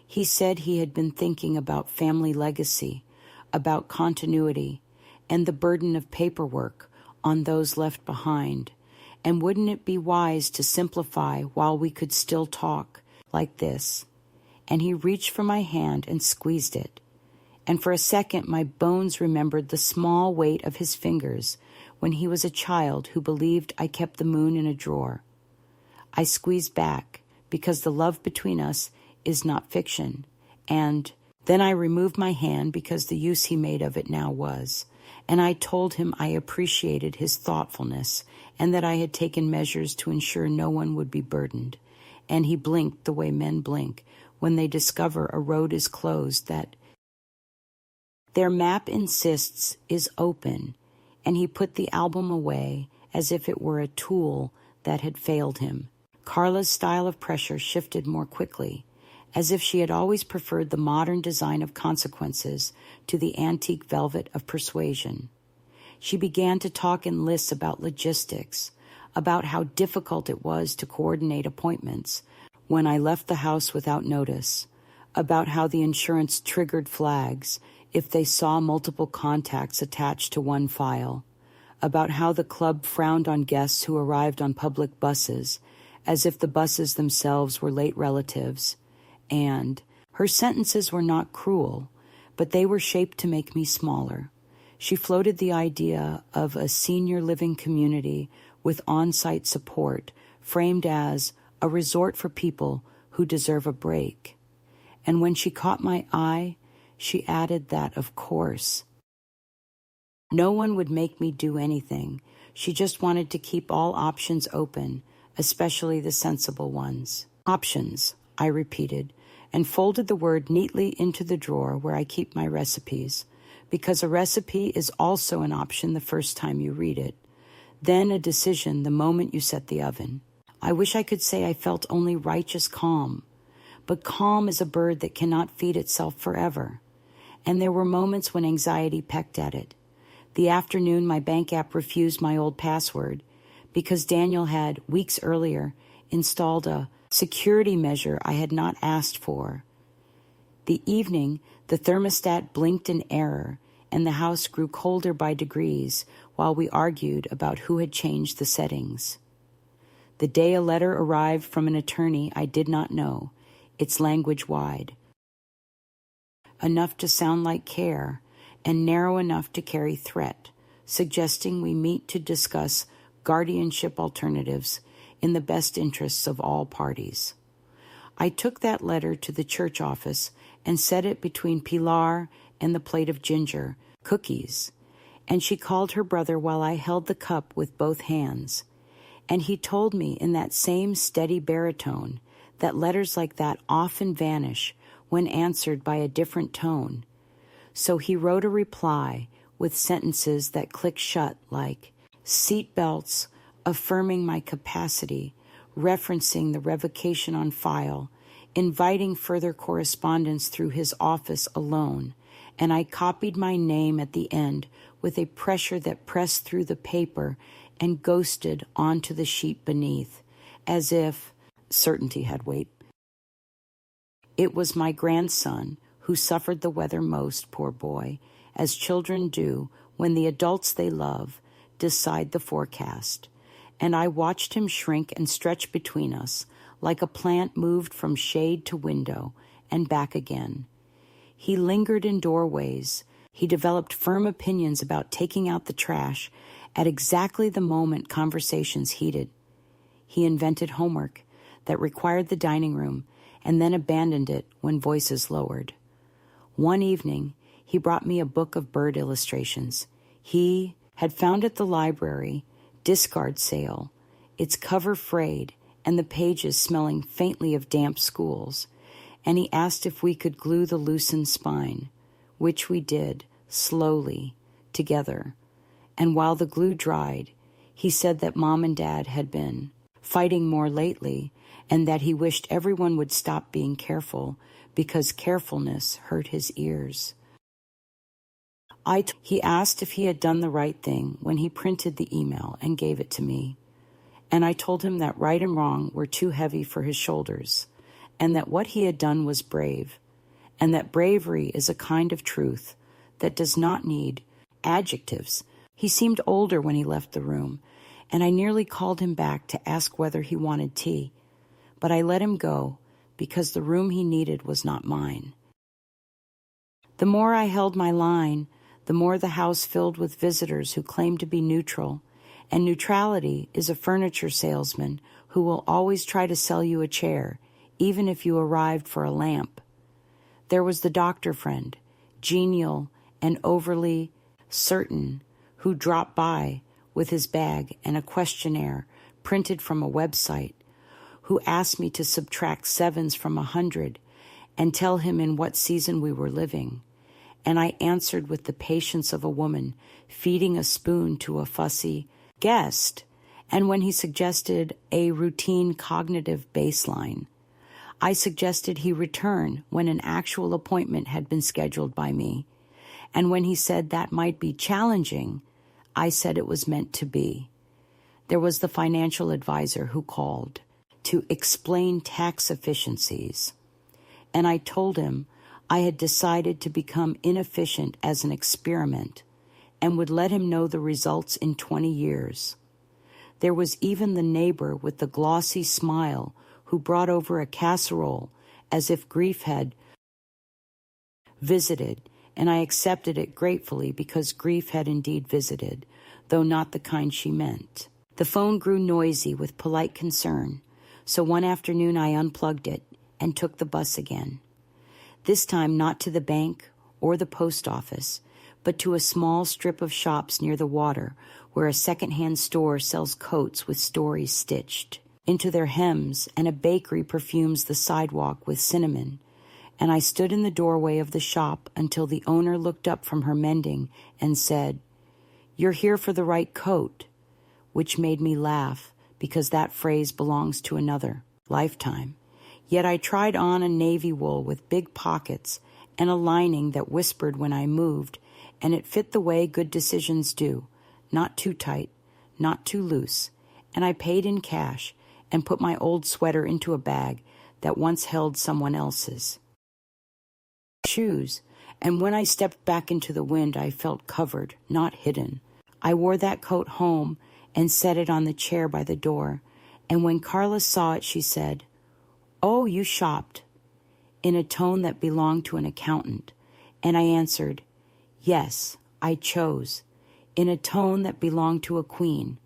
He said he had been thinking about family legacy, about continuity, and the burden of paperwork on those left behind, and wouldn't it be wise to simplify while we could still talk like this? And he reached for my hand and squeezed it, and for a second my bones remembered the small weight of his fingers when he was a child who believed I kept the moon in a drawer. I squeezed back, because the love between us is not fiction, and then I removed my hand because the use he made of it now was, and I told him I appreciated his thoughtfulness and that I had taken measures to ensure no one would be burdened, and he blinked the way men blink when they discover a road is closed that their map insists is open, and he put the album away as if it were a tool that had failed him. Carla's style of pressure shifted more quickly, as if she had always preferred the modern design of consequences to the antique velvet of persuasion. She began to talk in lists about logistics, about how difficult it was to coordinate appointments when I left the house without notice, about how the insurance triggered flags if they saw multiple contacts attached to one file, about how the club frowned on guests who arrived on public buses, as if the buses themselves were late relatives, and her sentences were not cruel, but they were shaped to make me smaller. She floated the idea of a senior living community with on-site support, framed as a resort for people who deserve a break. And when she caught my eye, she added that, of course, no one would make me do anything. She just wanted to keep all options open, especially the sensible ones. Options, I repeated, and folded the word neatly into the drawer where I keep my recipes, because a recipe is also an option the first time you read it, then a decision the moment you set the oven. I wish I could say I felt only righteous calm, but calm is a bird that cannot feed itself forever, and there were moments when anxiety pecked at it. The afternoon my bank app refused my old password because Daniel had, weeks earlier, installed a security measure I had not asked for. The evening, the thermostat blinked in error, and the house grew colder by degrees while we argued about who had changed the settings. The day a letter arrived from an attorney I did not know, its language wide, enough to sound like care, and narrow enough to carry threat, suggesting we meet to discuss guardianship alternatives in the best interests of all parties. I took that letter to the church office and set it between Pilar and the plate of ginger, cookies, and she called her brother while I held the cup with both hands, and he told me in that same steady baritone that letters like that often vanish when answered by a different tone. So he wrote a reply with sentences that click shut like, seat belts, affirming my capacity, referencing the revocation on file, inviting further correspondence through his office alone, and I copied my name at the end with a pressure that pressed through the paper and ghosted onto the sheet beneath, as if certainty had weight. It was my grandson who suffered the weather most, poor boy, as children do when the adults they love decide the forecast, and I watched him shrink and stretch between us like a plant moved from shade to window and back again. He lingered in doorways. He developed firm opinions about taking out the trash at exactly the moment conversations heated. He invented homework that required the dining room and then abandoned it when voices lowered. One evening, he brought me a book of bird illustrations. He had found at the library, discard sale, its cover frayed and the pages smelling faintly of damp schools, and he asked if we could glue the loosened spine, which we did, slowly, together. And while the glue dried, he said that Mom and Dad had been fighting more lately, and that he wished everyone would stop being careful because carefulness hurt his ears. He asked if he had done the right thing when he printed the email and gave it to me, and I told him that right and wrong were too heavy for his shoulders, and that what he had done was brave, and that bravery is a kind of truth that does not need adjectives. He seemed older when he left the room, and I nearly called him back to ask whether he wanted tea, but I let him go because the room he needed was not mine. The more I held my line, the more the house filled with visitors who claimed to be neutral, and neutrality is a furniture salesman who will always try to sell you a chair, even if you arrived for a lamp. There was the doctor friend, genial and overly certain, who dropped by with his bag and a questionnaire printed from a website, who asked me to subtract sevens from 100 and tell him in what season we were living. And I answered with the patience of a woman feeding a spoon to a fussy guest, and when he suggested a routine cognitive baseline, I suggested he return when an actual appointment had been scheduled by me, and when he said that might be challenging, I said it was meant to be. There was the financial advisor who called to explain tax efficiencies, and I told him I had decided to become inefficient as an experiment and would let him know the results in 20 years. There was even the neighbor with the glossy smile who brought over a casserole as if grief had visited, and I accepted it gratefully because grief had indeed visited, though not the kind she meant. The phone grew noisy with polite concern, so one afternoon I unplugged it and took the bus again. This time not to the bank or the post office, but to a small strip of shops near the water where a second-hand store sells coats with stories stitched into their hems, and a bakery perfumes the sidewalk with cinnamon. And I stood in the doorway of the shop until the owner looked up from her mending and said, "You're here for the right coat," which made me laugh because that phrase belongs to another lifetime. Yet I tried on a navy wool with big pockets and a lining that whispered when I moved, and it fit the way good decisions do, not too tight, not too loose, and I paid in cash and put my old sweater into a bag that once held someone else's shoes, and when I stepped back into the wind, I felt covered, not hidden. I wore that coat home and set it on the chair by the door, and when Carla saw it, she said, "Oh, you shopped," in a tone that belonged to an accountant, and I answered, "Yes, I chose," in a tone that belonged to a queen,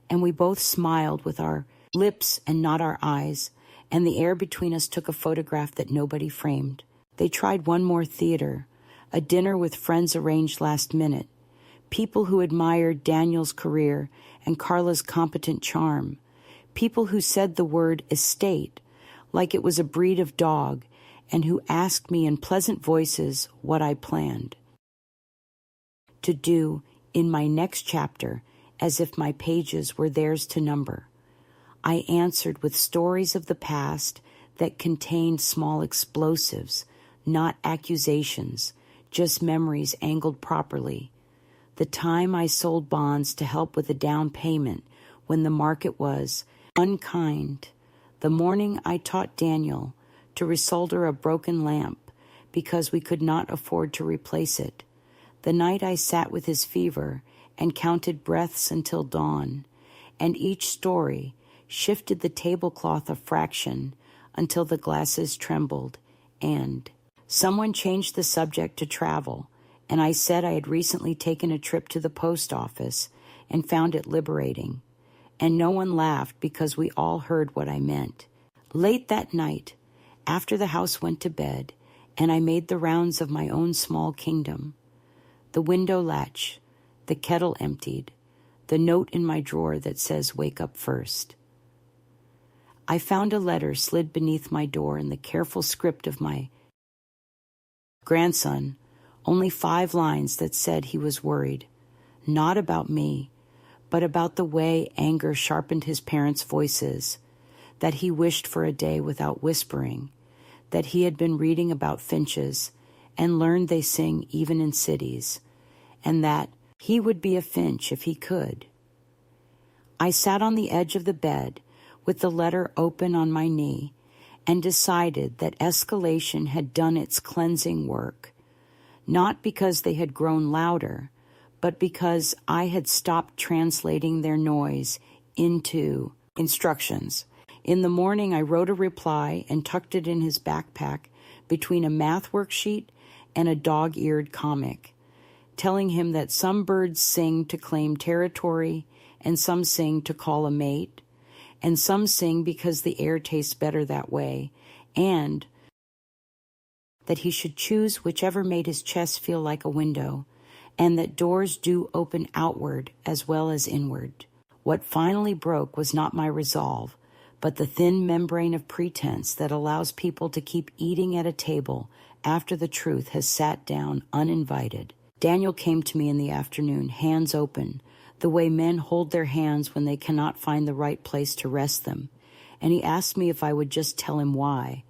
and we both smiled with our lips and not our eyes, and the air between us took a photograph that nobody framed. They tried one more theater, a dinner with friends arranged last minute, people who admired Daniel's career and Carla's competent charm, people who said the word estate like it was a breed of dog, and who asked me in pleasant voices what I planned to do in my next chapter, as if my pages were theirs to number. I answered with stories of the past that contained small explosives, not accusations, just memories angled properly. The time I sold bonds to help with a down payment when the market was unkind. The morning I taught Daniel to resolder a broken lamp because we could not afford to replace it. The night I sat with his fever and counted breaths until dawn, and each story shifted the tablecloth a fraction until the glasses trembled, and someone changed the subject to travel, and I said I had recently taken a trip to the post office and found it liberating, and no one laughed because we all heard what I meant. Late that night, after the house went to bed, and I made the rounds of my own small kingdom, the window latch, the kettle emptied, the note in my drawer that says wake up first. I found a letter slid beneath my door in the careful script of my grandson, only 5 lines that said he was worried, not about me, but about the way anger sharpened his parents' voices, that he wished for a day without whispering, that he had been reading about finches and learned they sing even in cities, and that he would be a finch if he could. I sat on the edge of the bed with the letter open on my knee and decided that escalation had done its cleansing work, not because they had grown louder, but because I had stopped translating their noise into instructions. In the morning, I wrote a reply and tucked it in his backpack between a math worksheet and a dog-eared comic, telling him that some birds sing to claim territory, and some sing to call a mate, and some sing because the air tastes better that way, and that he should choose whichever made his chest feel like a window, and that doors do open outward as well as inward. What finally broke was not my resolve, but the thin membrane of pretense that allows people to keep eating at a table after the truth has sat down uninvited. Daniel came to me in the afternoon, hands open, the way men hold their hands when they cannot find the right place to rest them, and he asked me if I would just tell him why,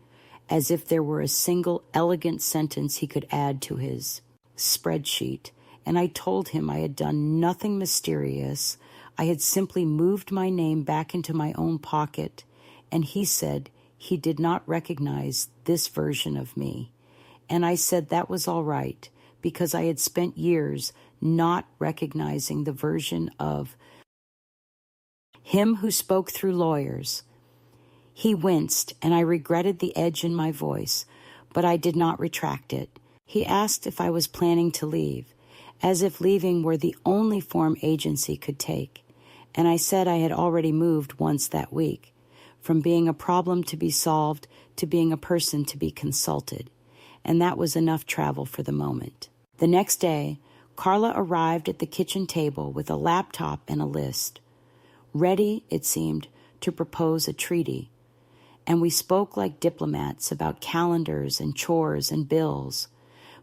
as if there were a single elegant sentence he could add to his spreadsheet, and I told him I had done nothing mysterious. I had simply moved my name back into my own pocket, and he said he did not recognize this version of me, and I said that was all right, because I had spent years not recognizing the version of him who spoke through lawyers. He winced, and I regretted the edge in my voice, but I did not retract it. He asked if I was planning to leave, as if leaving were the only form agency could take, and I said I had already moved once that week, from being a problem to be solved to being a person to be consulted, and that was enough travel for the moment. The next day, Carla arrived at the kitchen table with a laptop and a list, ready, it seemed, to propose a treaty, and we spoke like diplomats about calendars and chores and bills,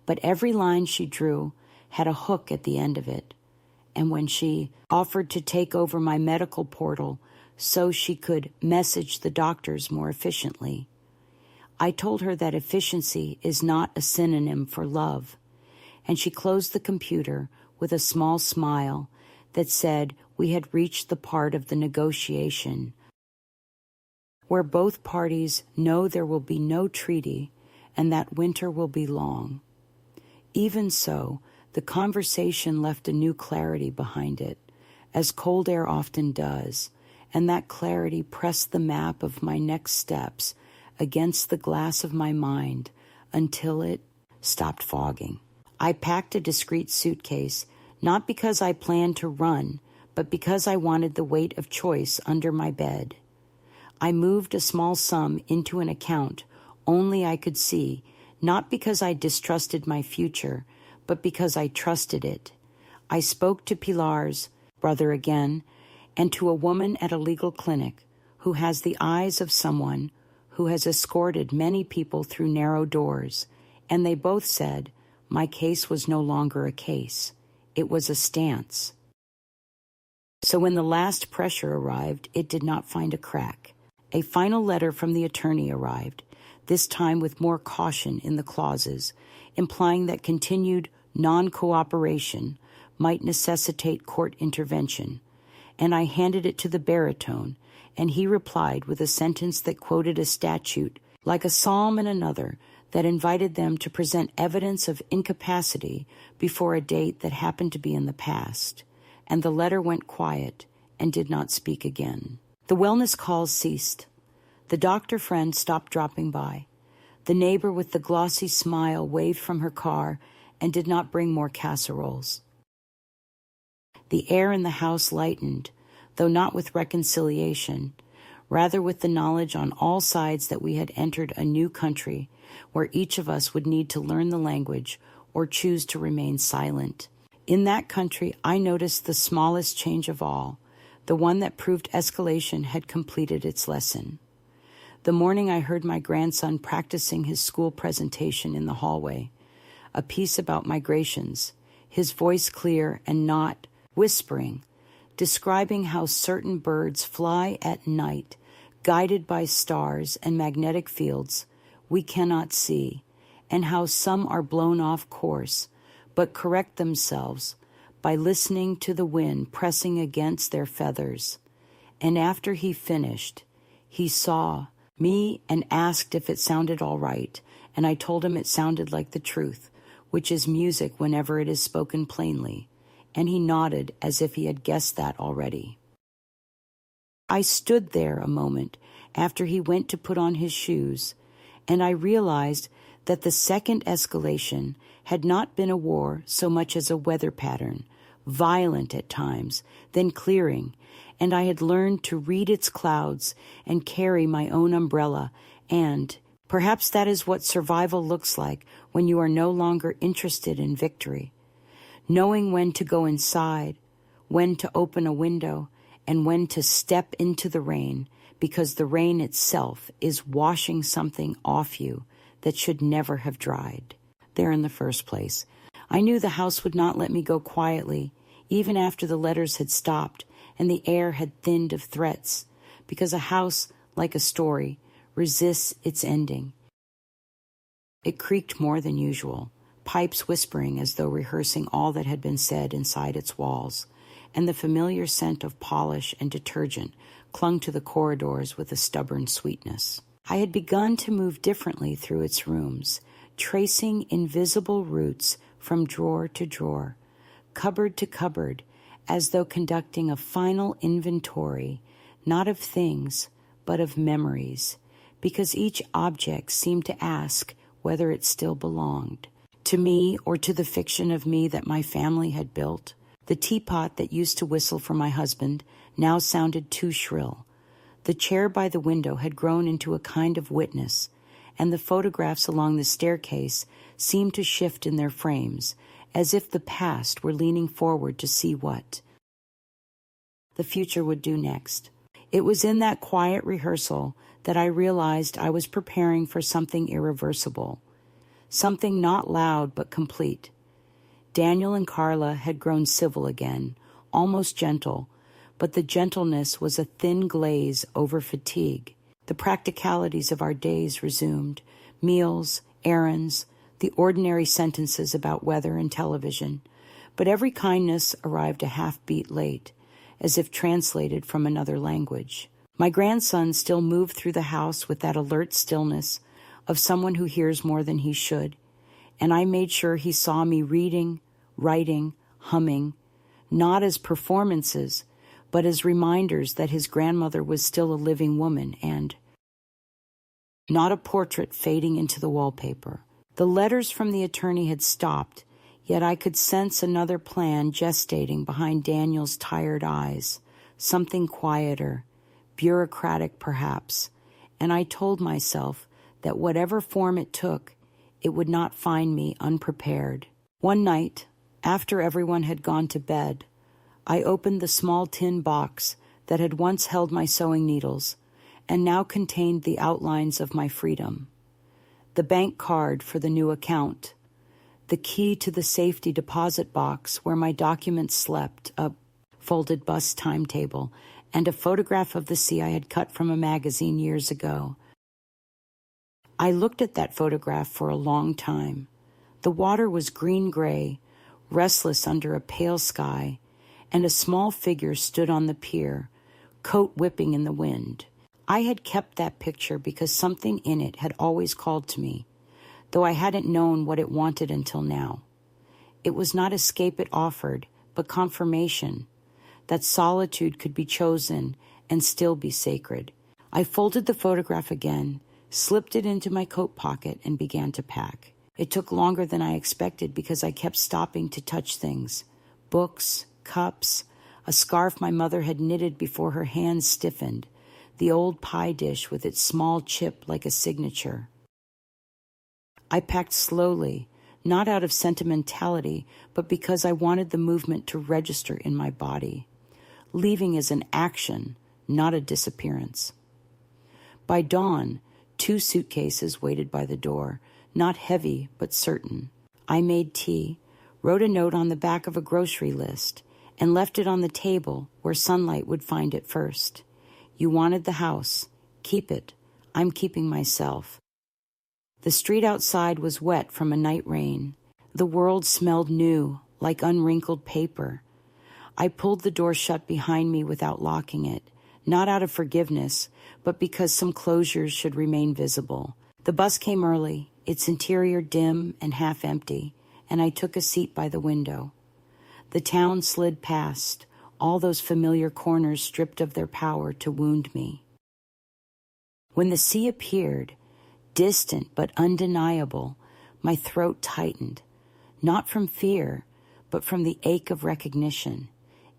but every line she drew had a hook at the end of it, and when she offered to take over my medical portal so she could message the doctors more efficiently, I told her that efficiency is not a synonym for love, and she closed the computer with a small smile that said we had reached the part of the negotiation where both parties know there will be no treaty and that winter will be long. Even so, the conversation left a new clarity behind it, as cold air often does, and that clarity pressed the map of my next steps against the glass of my mind until it stopped fogging. I packed a discreet suitcase, not because I planned to run, but because I wanted the weight of choice under my bed. I moved a small sum into an account only I could see, not because I distrusted my future, but because I trusted it. I spoke to Pilar's brother again, and to a woman at a legal clinic who has the eyes of someone who has escorted many people through narrow doors, and they both said, my case was no longer a case. It was a stance. So when the last pressure arrived, it did not find a crack. A final letter from the attorney arrived, this time with more caution in the clauses, implying that continued non-cooperation, might necessitate court intervention, and I handed it to the baritone, and he replied with a sentence that quoted a statute, like a psalm in another, that invited them to present evidence of incapacity before a date that happened to be in the past, and the letter went quiet and did not speak again. The wellness calls ceased. The doctor friend stopped dropping by. The neighbor with the glossy smile waved from her car and did not bring more casseroles. The air in the house lightened, though not with reconciliation, rather with the knowledge on all sides that we had entered a new country where each of us would need to learn the language or choose to remain silent. In that country, I noticed the smallest change of all, the one that proved escalation had completed its lesson. The morning I heard my grandson practicing his school presentation in the hallway, a piece about migrations, his voice clear and not whispering, describing how certain birds fly at night, guided by stars and magnetic fields we cannot see, and how some are blown off course, but correct themselves by listening to the wind pressing against their feathers. And after he finished, he saw me and asked if it sounded all right, and I told him it sounded like the truth, which is music whenever it is spoken plainly, and he nodded as if he had guessed that already. I stood there a moment after he went to put on his shoes, and I realized that the second escalation had not been a war so much as a weather pattern, violent at times, then clearing, and I had learned to read its clouds and carry my own umbrella, and perhaps that is what survival looks like when you are no longer interested in victory. Knowing when to go inside, when to open a window, and when to step into the rain, because the rain itself is washing something off you that should never have dried there in the first place. I knew the house would not let me go quietly, even after the letters had stopped and the air had thinned of threats, because a house, like a story, resists its ending. It creaked more than usual, pipes whispering as though rehearsing all that had been said inside its walls, and the familiar scent of polish and detergent clung to the corridors with a stubborn sweetness. I had begun to move differently through its rooms, tracing invisible routes from drawer to drawer, cupboard to cupboard, as though conducting a final inventory, not of things, but of memories, because each object seemed to ask whether it still belonged to me or to the fiction of me that my family had built. The teapot that used to whistle for my husband now sounded too shrill. The chair by the window had grown into a kind of witness, and the photographs along the staircase seemed to shift in their frames, as if the past were leaning forward to see what the future would do next. It was in that quiet rehearsal that I realized I was preparing for something irreversible, something not loud but complete. Daniel and Carla had grown civil again, almost gentle, but the gentleness was a thin glaze over fatigue. The practicalities of our days resumed, meals, errands, the ordinary sentences about weather and television, but every kindness arrived a half-beat late, as if translated from another language. My grandson still moved through the house with that alert stillness of someone who hears more than he should, and I made sure he saw me reading, writing, humming, not as performances, but as reminders that his grandmother was still a living woman and not a portrait fading into the wallpaper. The letters from the attorney had stopped, yet I could sense another plan gestating behind Daniel's tired eyes, something quieter, bureaucratic perhaps, and I told myself that whatever form it took, it would not find me unprepared. One night, after everyone had gone to bed, I opened the small tin box that had once held my sewing needles and now contained the outlines of my freedom, the bank card for the new account, the key to the safety deposit box where my documents slept, a folded bus timetable, and a photograph of the sea I had cut from a magazine years ago. I looked at that photograph for a long time. The water was green-gray, restless under a pale sky, and a small figure stood on the pier, coat whipping in the wind. I had kept that picture because something in it had always called to me, though I hadn't known what it wanted until now. It was not escape it offered, but confirmation that solitude could be chosen and still be sacred. I folded the photograph again, slipped it into my coat pocket, and began to pack. It took longer than I expected because I kept stopping to touch things. Books, cups, a scarf my mother had knitted before her hands stiffened, the old pie dish with its small chip like a signature. I packed slowly, not out of sentimentality, but because I wanted the movement to register in my body. Leaving is an action, not a disappearance. By dawn, 2 suitcases waited by the door, not heavy but certain. I made tea, wrote a note on the back of a grocery list, and left it on the table where sunlight would find it first. You wanted the house. Keep it. I'm keeping myself. The street outside was wet from a night rain. The world smelled new, like unwrinkled paper. I pulled the door shut behind me without locking it, not out of forgiveness, but because some closures should remain visible. The bus came early, its interior dim and half empty, and I took a seat by the window. The town slid past, all those familiar corners stripped of their power to wound me. When the sea appeared, distant but undeniable, my throat tightened, not from fear, but from the ache of recognition.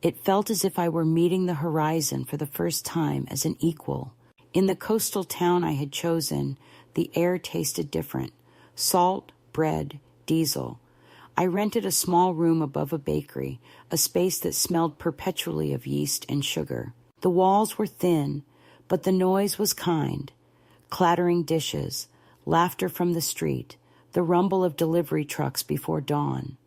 It felt as if I were meeting the horizon for the first time as an equal. In the coastal town I had chosen, the air tasted different. Salt, bread, diesel. I rented a small room above a bakery, a space that smelled perpetually of yeast and sugar. The walls were thin, but the noise was kind. Clattering dishes, laughter from the street, the rumble of delivery trucks before dawn.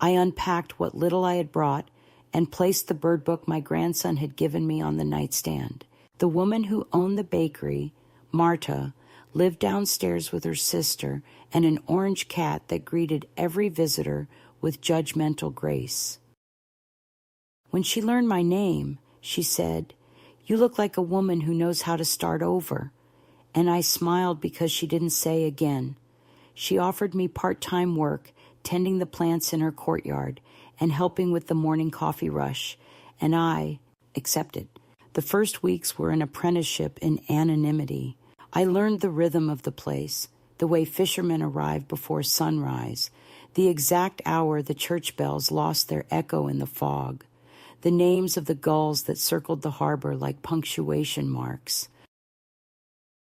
I unpacked what little I had brought and placed the bird book my grandson had given me on the nightstand. The woman who owned the bakery, Marta, lived downstairs with her sister and an orange cat that greeted every visitor with judgmental grace. When she learned my name, she said, "You look like a woman who knows how to start over." And I smiled because she didn't say again. She offered me part-time work, tending the plants in her courtyard and helping with the morning coffee rush, and I accepted. The first weeks were an apprenticeship in anonymity. I learned the rhythm of the place, the way fishermen arrive before sunrise, the exact hour the church bells lost their echo in the fog, the names of the gulls that circled the harbor like punctuation marks.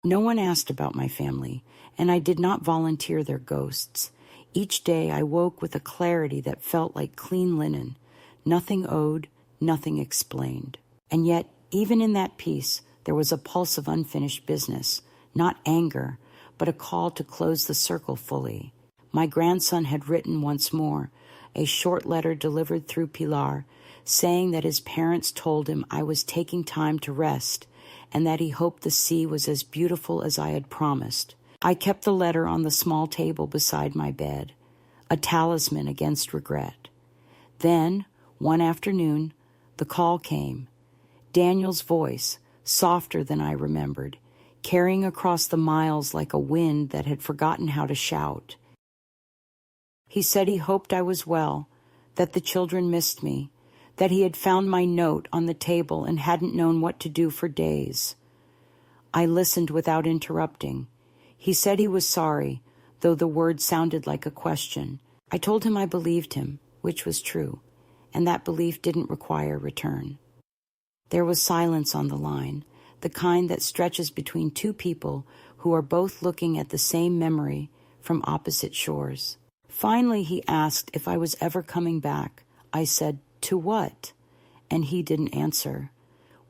No one asked about my family, and I did not volunteer their ghosts. Each day I woke with a clarity that felt like clean linen, nothing owed, nothing explained. And yet, even in that peace, there was a pulse of unfinished business, not anger, but a call to close the circle fully. My grandson had written once more, a short letter delivered through Pilar, saying that his parents told him I was taking time to rest and that he hoped the sea was as beautiful as I had promised. I kept the letter on the small table beside my bed, a talisman against regret. Then, one afternoon, the call came. Daniel's voice, softer than I remembered, carrying across the miles like a wind that had forgotten how to shout. He said he hoped I was well, that the children missed me, that he had found my note on the table and hadn't known what to do for days. I listened without interrupting. He said he was sorry, though the word sounded like a question. I told him I believed him, which was true, and that belief didn't require return. There was silence on the line, the kind that stretches between two people who are both looking at the same memory from opposite shores. Finally, he asked if I was ever coming back. I said, "To what?" And he didn't answer.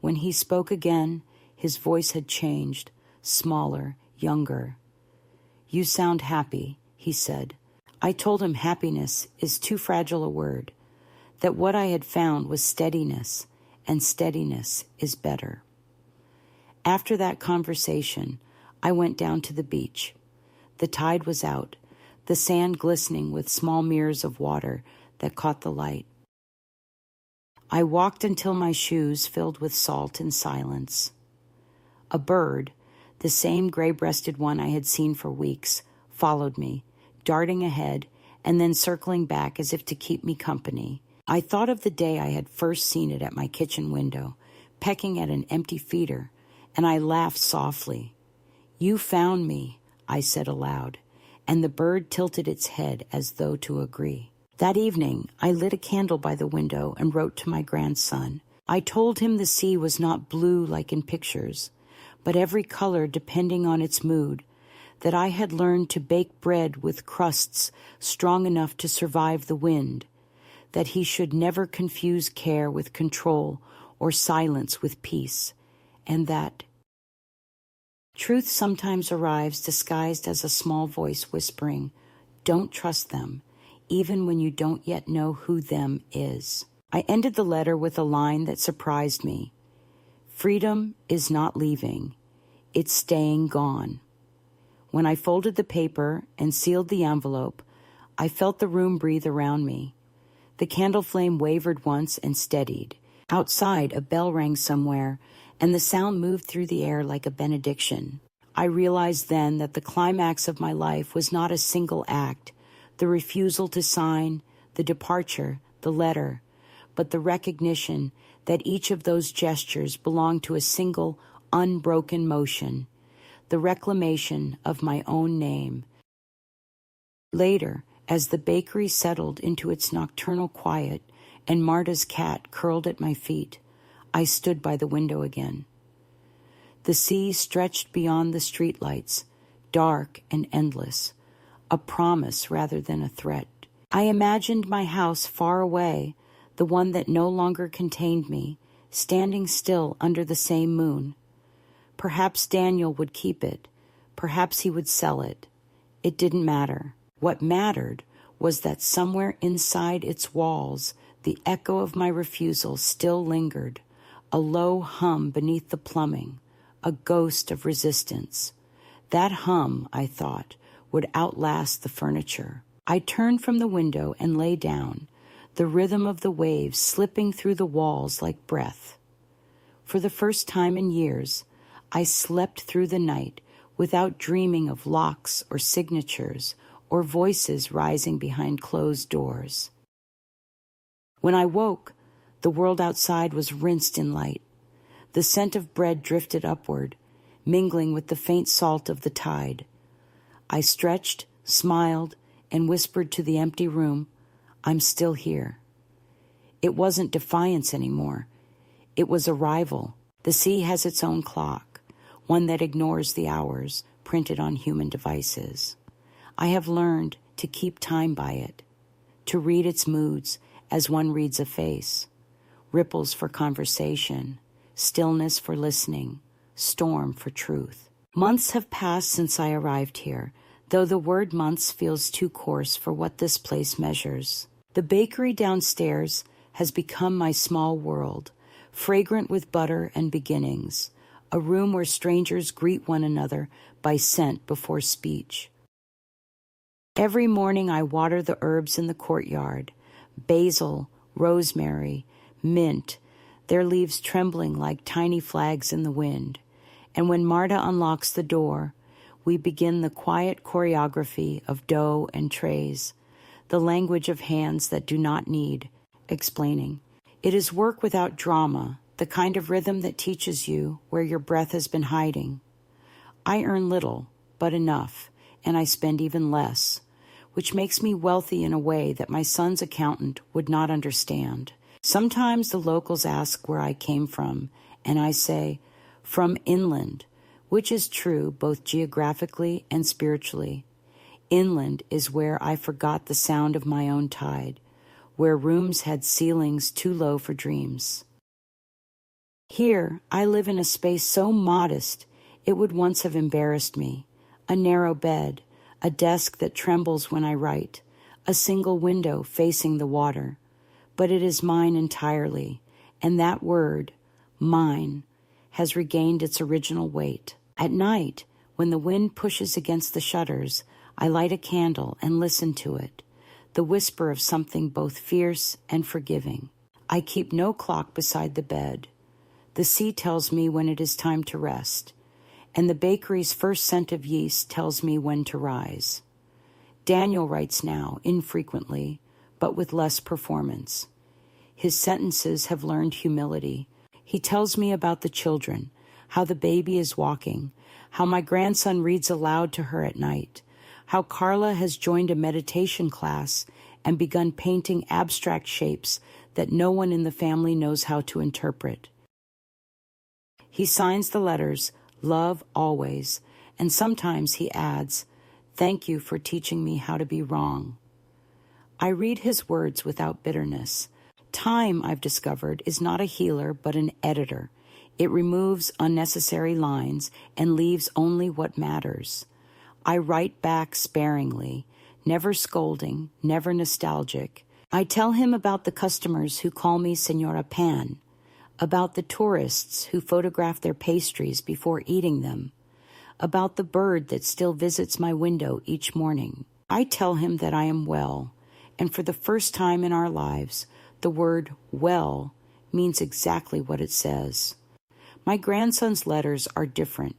When he spoke again, his voice had changed, smaller, younger. "You sound happy," he said. I told him happiness is too fragile a word, that what I had found was steadiness, and steadiness is better. After that conversation, I went down to the beach. The tide was out, the sand glistening with small mirrors of water that caught the light. I walked until my shoes filled with salt in silence. A bird, the same gray-breasted one I had seen for weeks, followed me, darting ahead and then circling back as if to keep me company. I thought of the day I had first seen it at my kitchen window, pecking at an empty feeder, and I laughed softly. "You found me," I said aloud, and the bird tilted its head as though to agree. That evening, I lit a candle by the window and wrote to my grandson. I told him the sea was not blue like in pictures, but every color depending on its mood, that I had learned to bake bread with crusts strong enough to survive the wind, that he should never confuse care with control or silence with peace, and that truth sometimes arrives disguised as a small voice whispering, "Don't trust them," even when you don't yet know who them is. I ended the letter with a line that surprised me. "Freedom is not leaving, it's staying gone." When I folded the paper and sealed the envelope, I felt the room breathe around me. The candle flame wavered once and steadied. Outside, a bell rang somewhere, and the sound moved through the air like a benediction. I realized then that the climax of my life was not a single act, the refusal to sign, the departure, the letter, but the recognition that each of those gestures belonged to a single, unbroken motion, the reclamation of my own name. Later, as the bakery settled into its nocturnal quiet and Marta's cat curled at my feet, I stood by the window again. The sea stretched beyond the streetlights, dark and endless, a promise rather than a threat. I imagined my house far away, the one that no longer contained me, standing still under the same moon. Perhaps Daniel would keep it. Perhaps he would sell it. It didn't matter. What mattered was that somewhere inside its walls, the echo of my refusal still lingered, a low hum beneath the plumbing, a ghost of resistance. That hum, I thought, would outlast the furniture. I turned from the window and lay down, the rhythm of the waves slipping through the walls like breath. For the first time in years, I slept through the night without dreaming of locks or signatures or voices rising behind closed doors. When I woke, the world outside was rinsed in light. The scent of bread drifted upward, mingling with the faint salt of the tide. I stretched, smiled, and whispered to the empty room, "I'm still here." It wasn't defiance anymore. It was arrival. The sea has its own clock, one that ignores the hours printed on human devices. I have learned to keep time by it, to read its moods as one reads a face, ripples for conversation, stillness for listening, storm for truth. Months have passed since I arrived here, though the word months feels too coarse for what this place measures. The bakery downstairs has become my small world, fragrant with butter and beginnings, a room where strangers greet one another by scent before speech. Every morning I water the herbs in the courtyard, basil, rosemary, mint, their leaves trembling like tiny flags in the wind. And when Marta unlocks the door, we begin the quiet choreography of dough and trays, the language of hands that do not need explaining. It is work without drama, the kind of rhythm that teaches you where your breath has been hiding. I earn little, but enough, and I spend even less, which makes me wealthy in a way that my son's accountant would not understand. Sometimes the locals ask where I came from, and I say, from inland, which is true both geographically and spiritually. Inland is where I forgot the sound of my own tide, where rooms had ceilings too low for dreams. Here, I live in a space so modest it would once have embarrassed me. A narrow bed, a desk that trembles when I write, a single window facing the water. But it is mine entirely, and that word, mine, has regained its original weight. At night, when the wind pushes against the shutters, I light a candle and listen to it, the whisper of something both fierce and forgiving. I keep no clock beside the bed. The sea tells me when it is time to rest, and the bakery's first scent of yeast tells me when to rise. Daniel writes now, infrequently, but with less performance. His sentences have learned humility. He tells me about the children, how the baby is walking, how my grandson reads aloud to her at night, how Carla has joined a meditation class and begun painting abstract shapes that no one in the family knows how to interpret. He signs the letters, "Love always," and sometimes he adds, "Thank you for teaching me how to be wrong." I read his words without bitterness. Time, I've discovered, is not a healer but an editor. It removes unnecessary lines and leaves only what matters. I write back sparingly, never scolding, never nostalgic. I tell him about the customers who call me Senora Pan, about the tourists who photograph their pastries before eating them, about the bird that still visits my window each morning. I tell him that I am well, and for the first time in our lives, the word well means exactly what it says. My grandson's letters are different.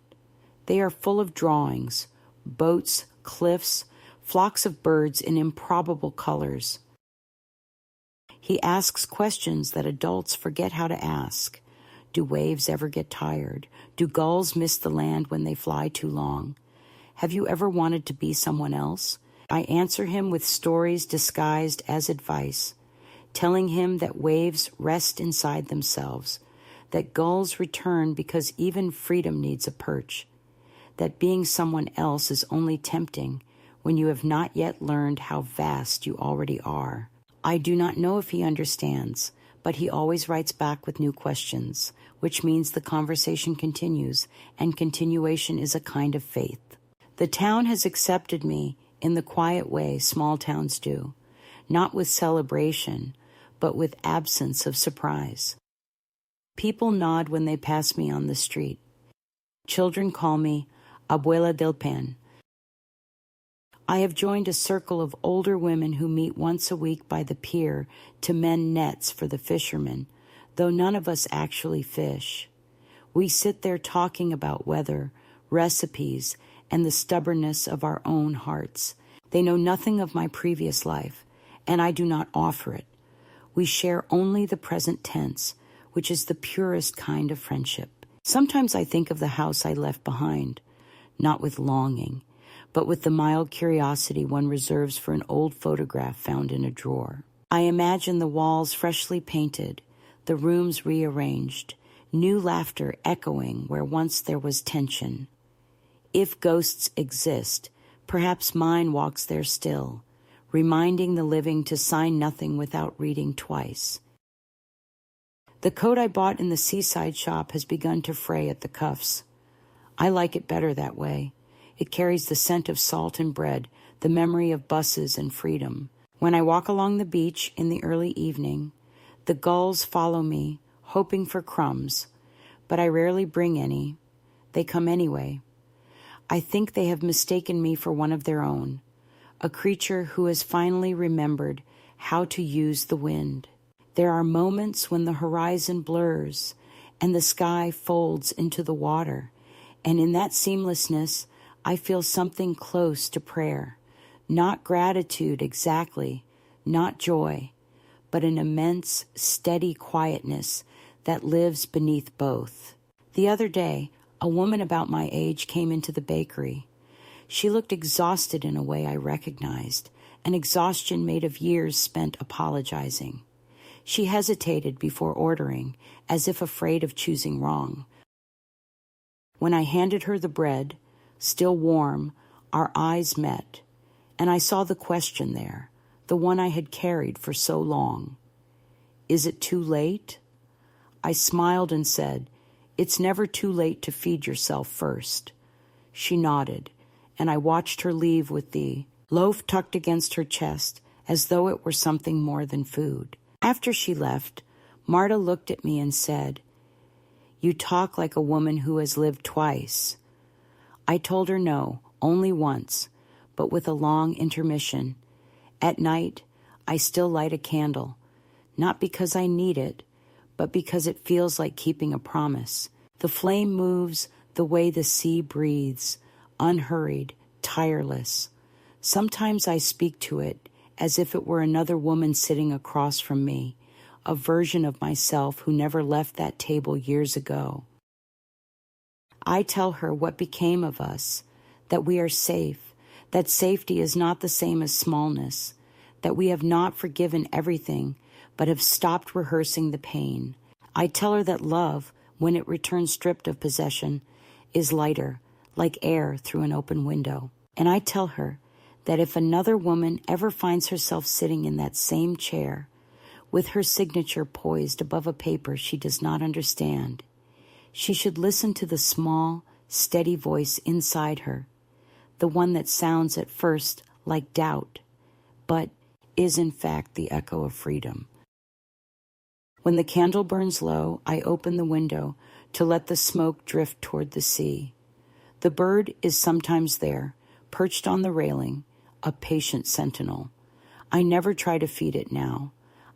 They are full of drawings, boats, cliffs, flocks of birds in improbable colors. He asks questions that adults forget how to ask. Do waves ever get tired? Do gulls miss the land when they fly too long? Have you ever wanted to be someone else? I answer him with stories disguised as advice, telling him that waves rest inside themselves, that gulls return because even freedom needs a perch, that being someone else is only tempting when you have not yet learned how vast you already are. I do not know if he understands, but he always writes back with new questions, which means the conversation continues, and continuation is a kind of faith. The town has accepted me in the quiet way small towns do, not with celebration, but with absence of surprise. People nod when they pass me on the street. Children call me Abuela del Pen. I have joined a circle of older women who meet once a week by the pier to mend nets for the fishermen, though none of us actually fish. We sit there talking about weather, recipes, and the stubbornness of our own hearts. They know nothing of my previous life, and I do not offer it. We share only the present tense, which is the purest kind of friendship. Sometimes I think of the house I left behind, not with longing, but with the mild curiosity one reserves for an old photograph found in a drawer. I imagine the walls freshly painted, the rooms rearranged, new laughter echoing where once there was tension. If ghosts exist, perhaps mine walks there still, reminding the living to sign nothing without reading twice. The coat I bought in the seaside shop has begun to fray at the cuffs. I like it better that way. It carries the scent of salt and bread, the memory of buses and freedom. When I walk along the beach in the early evening, the gulls follow me, hoping for crumbs, but I rarely bring any. They come anyway. I think they have mistaken me for one of their own, a creature who has finally remembered how to use the wind. There are moments when the horizon blurs and the sky folds into the water, and in that seamlessness, I feel something close to prayer, not gratitude exactly, not joy, but an immense, steady quietness that lives beneath both. The other day, a woman about my age came into the bakery. She looked exhausted in a way I recognized, an exhaustion made of years spent apologizing. She hesitated before ordering, as if afraid of choosing wrong. When I handed her the bread, still warm, our eyes met, and I saw the question there, the one I had carried for so long. Is it too late? I smiled and said, "It's never too late to feed yourself first." She nodded, and I watched her leave with the loaf tucked against her chest as though it were something more than food. After she left, Marta looked at me and said, "You talk like a woman who has lived twice." I told her no, only once, but with a long intermission, At night, I still light a candle, not because I need it, but because it feels like keeping a promise. The flame moves the way the sea breathes, unhurried, tireless. Sometimes I speak to it as if it were another woman sitting across from me, a version of myself who never left that table years ago. I tell her what became of us, that we are safe, that safety is not the same as smallness, that we have not forgiven everything, but have stopped rehearsing the pain. I tell her that love, when it returns stripped of possession, is lighter, like air through an open window. And I tell her that if another woman ever finds herself sitting in that same chair, with her signature poised above a paper she does not understand, she should listen to the small, steady voice inside her, the one that sounds at first like doubt, but is in fact the echo of freedom. When the candle burns low, I open the window to let the smoke drift toward the sea. The bird is sometimes there, perched on the railing, a patient sentinel. I never try to feed it now.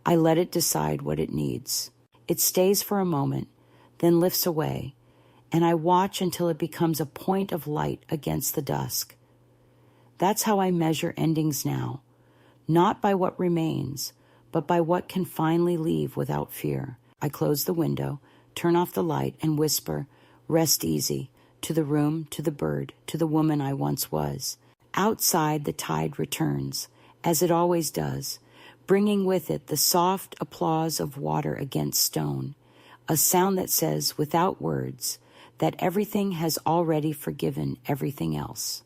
I let it decide what it needs. It stays for a moment, then lifts away, and I watch until it becomes a point of light against the dusk. That's how I measure endings now, not by what remains, but by what can finally leave without fear. I close the window, turn off the light, and whisper, "Rest easy," to the room, to the bird, to the woman I once was. Outside, the tide returns, as it always does, bringing with it the soft applause of water against stone, a sound that says, without words, that everything has already forgiven everything else.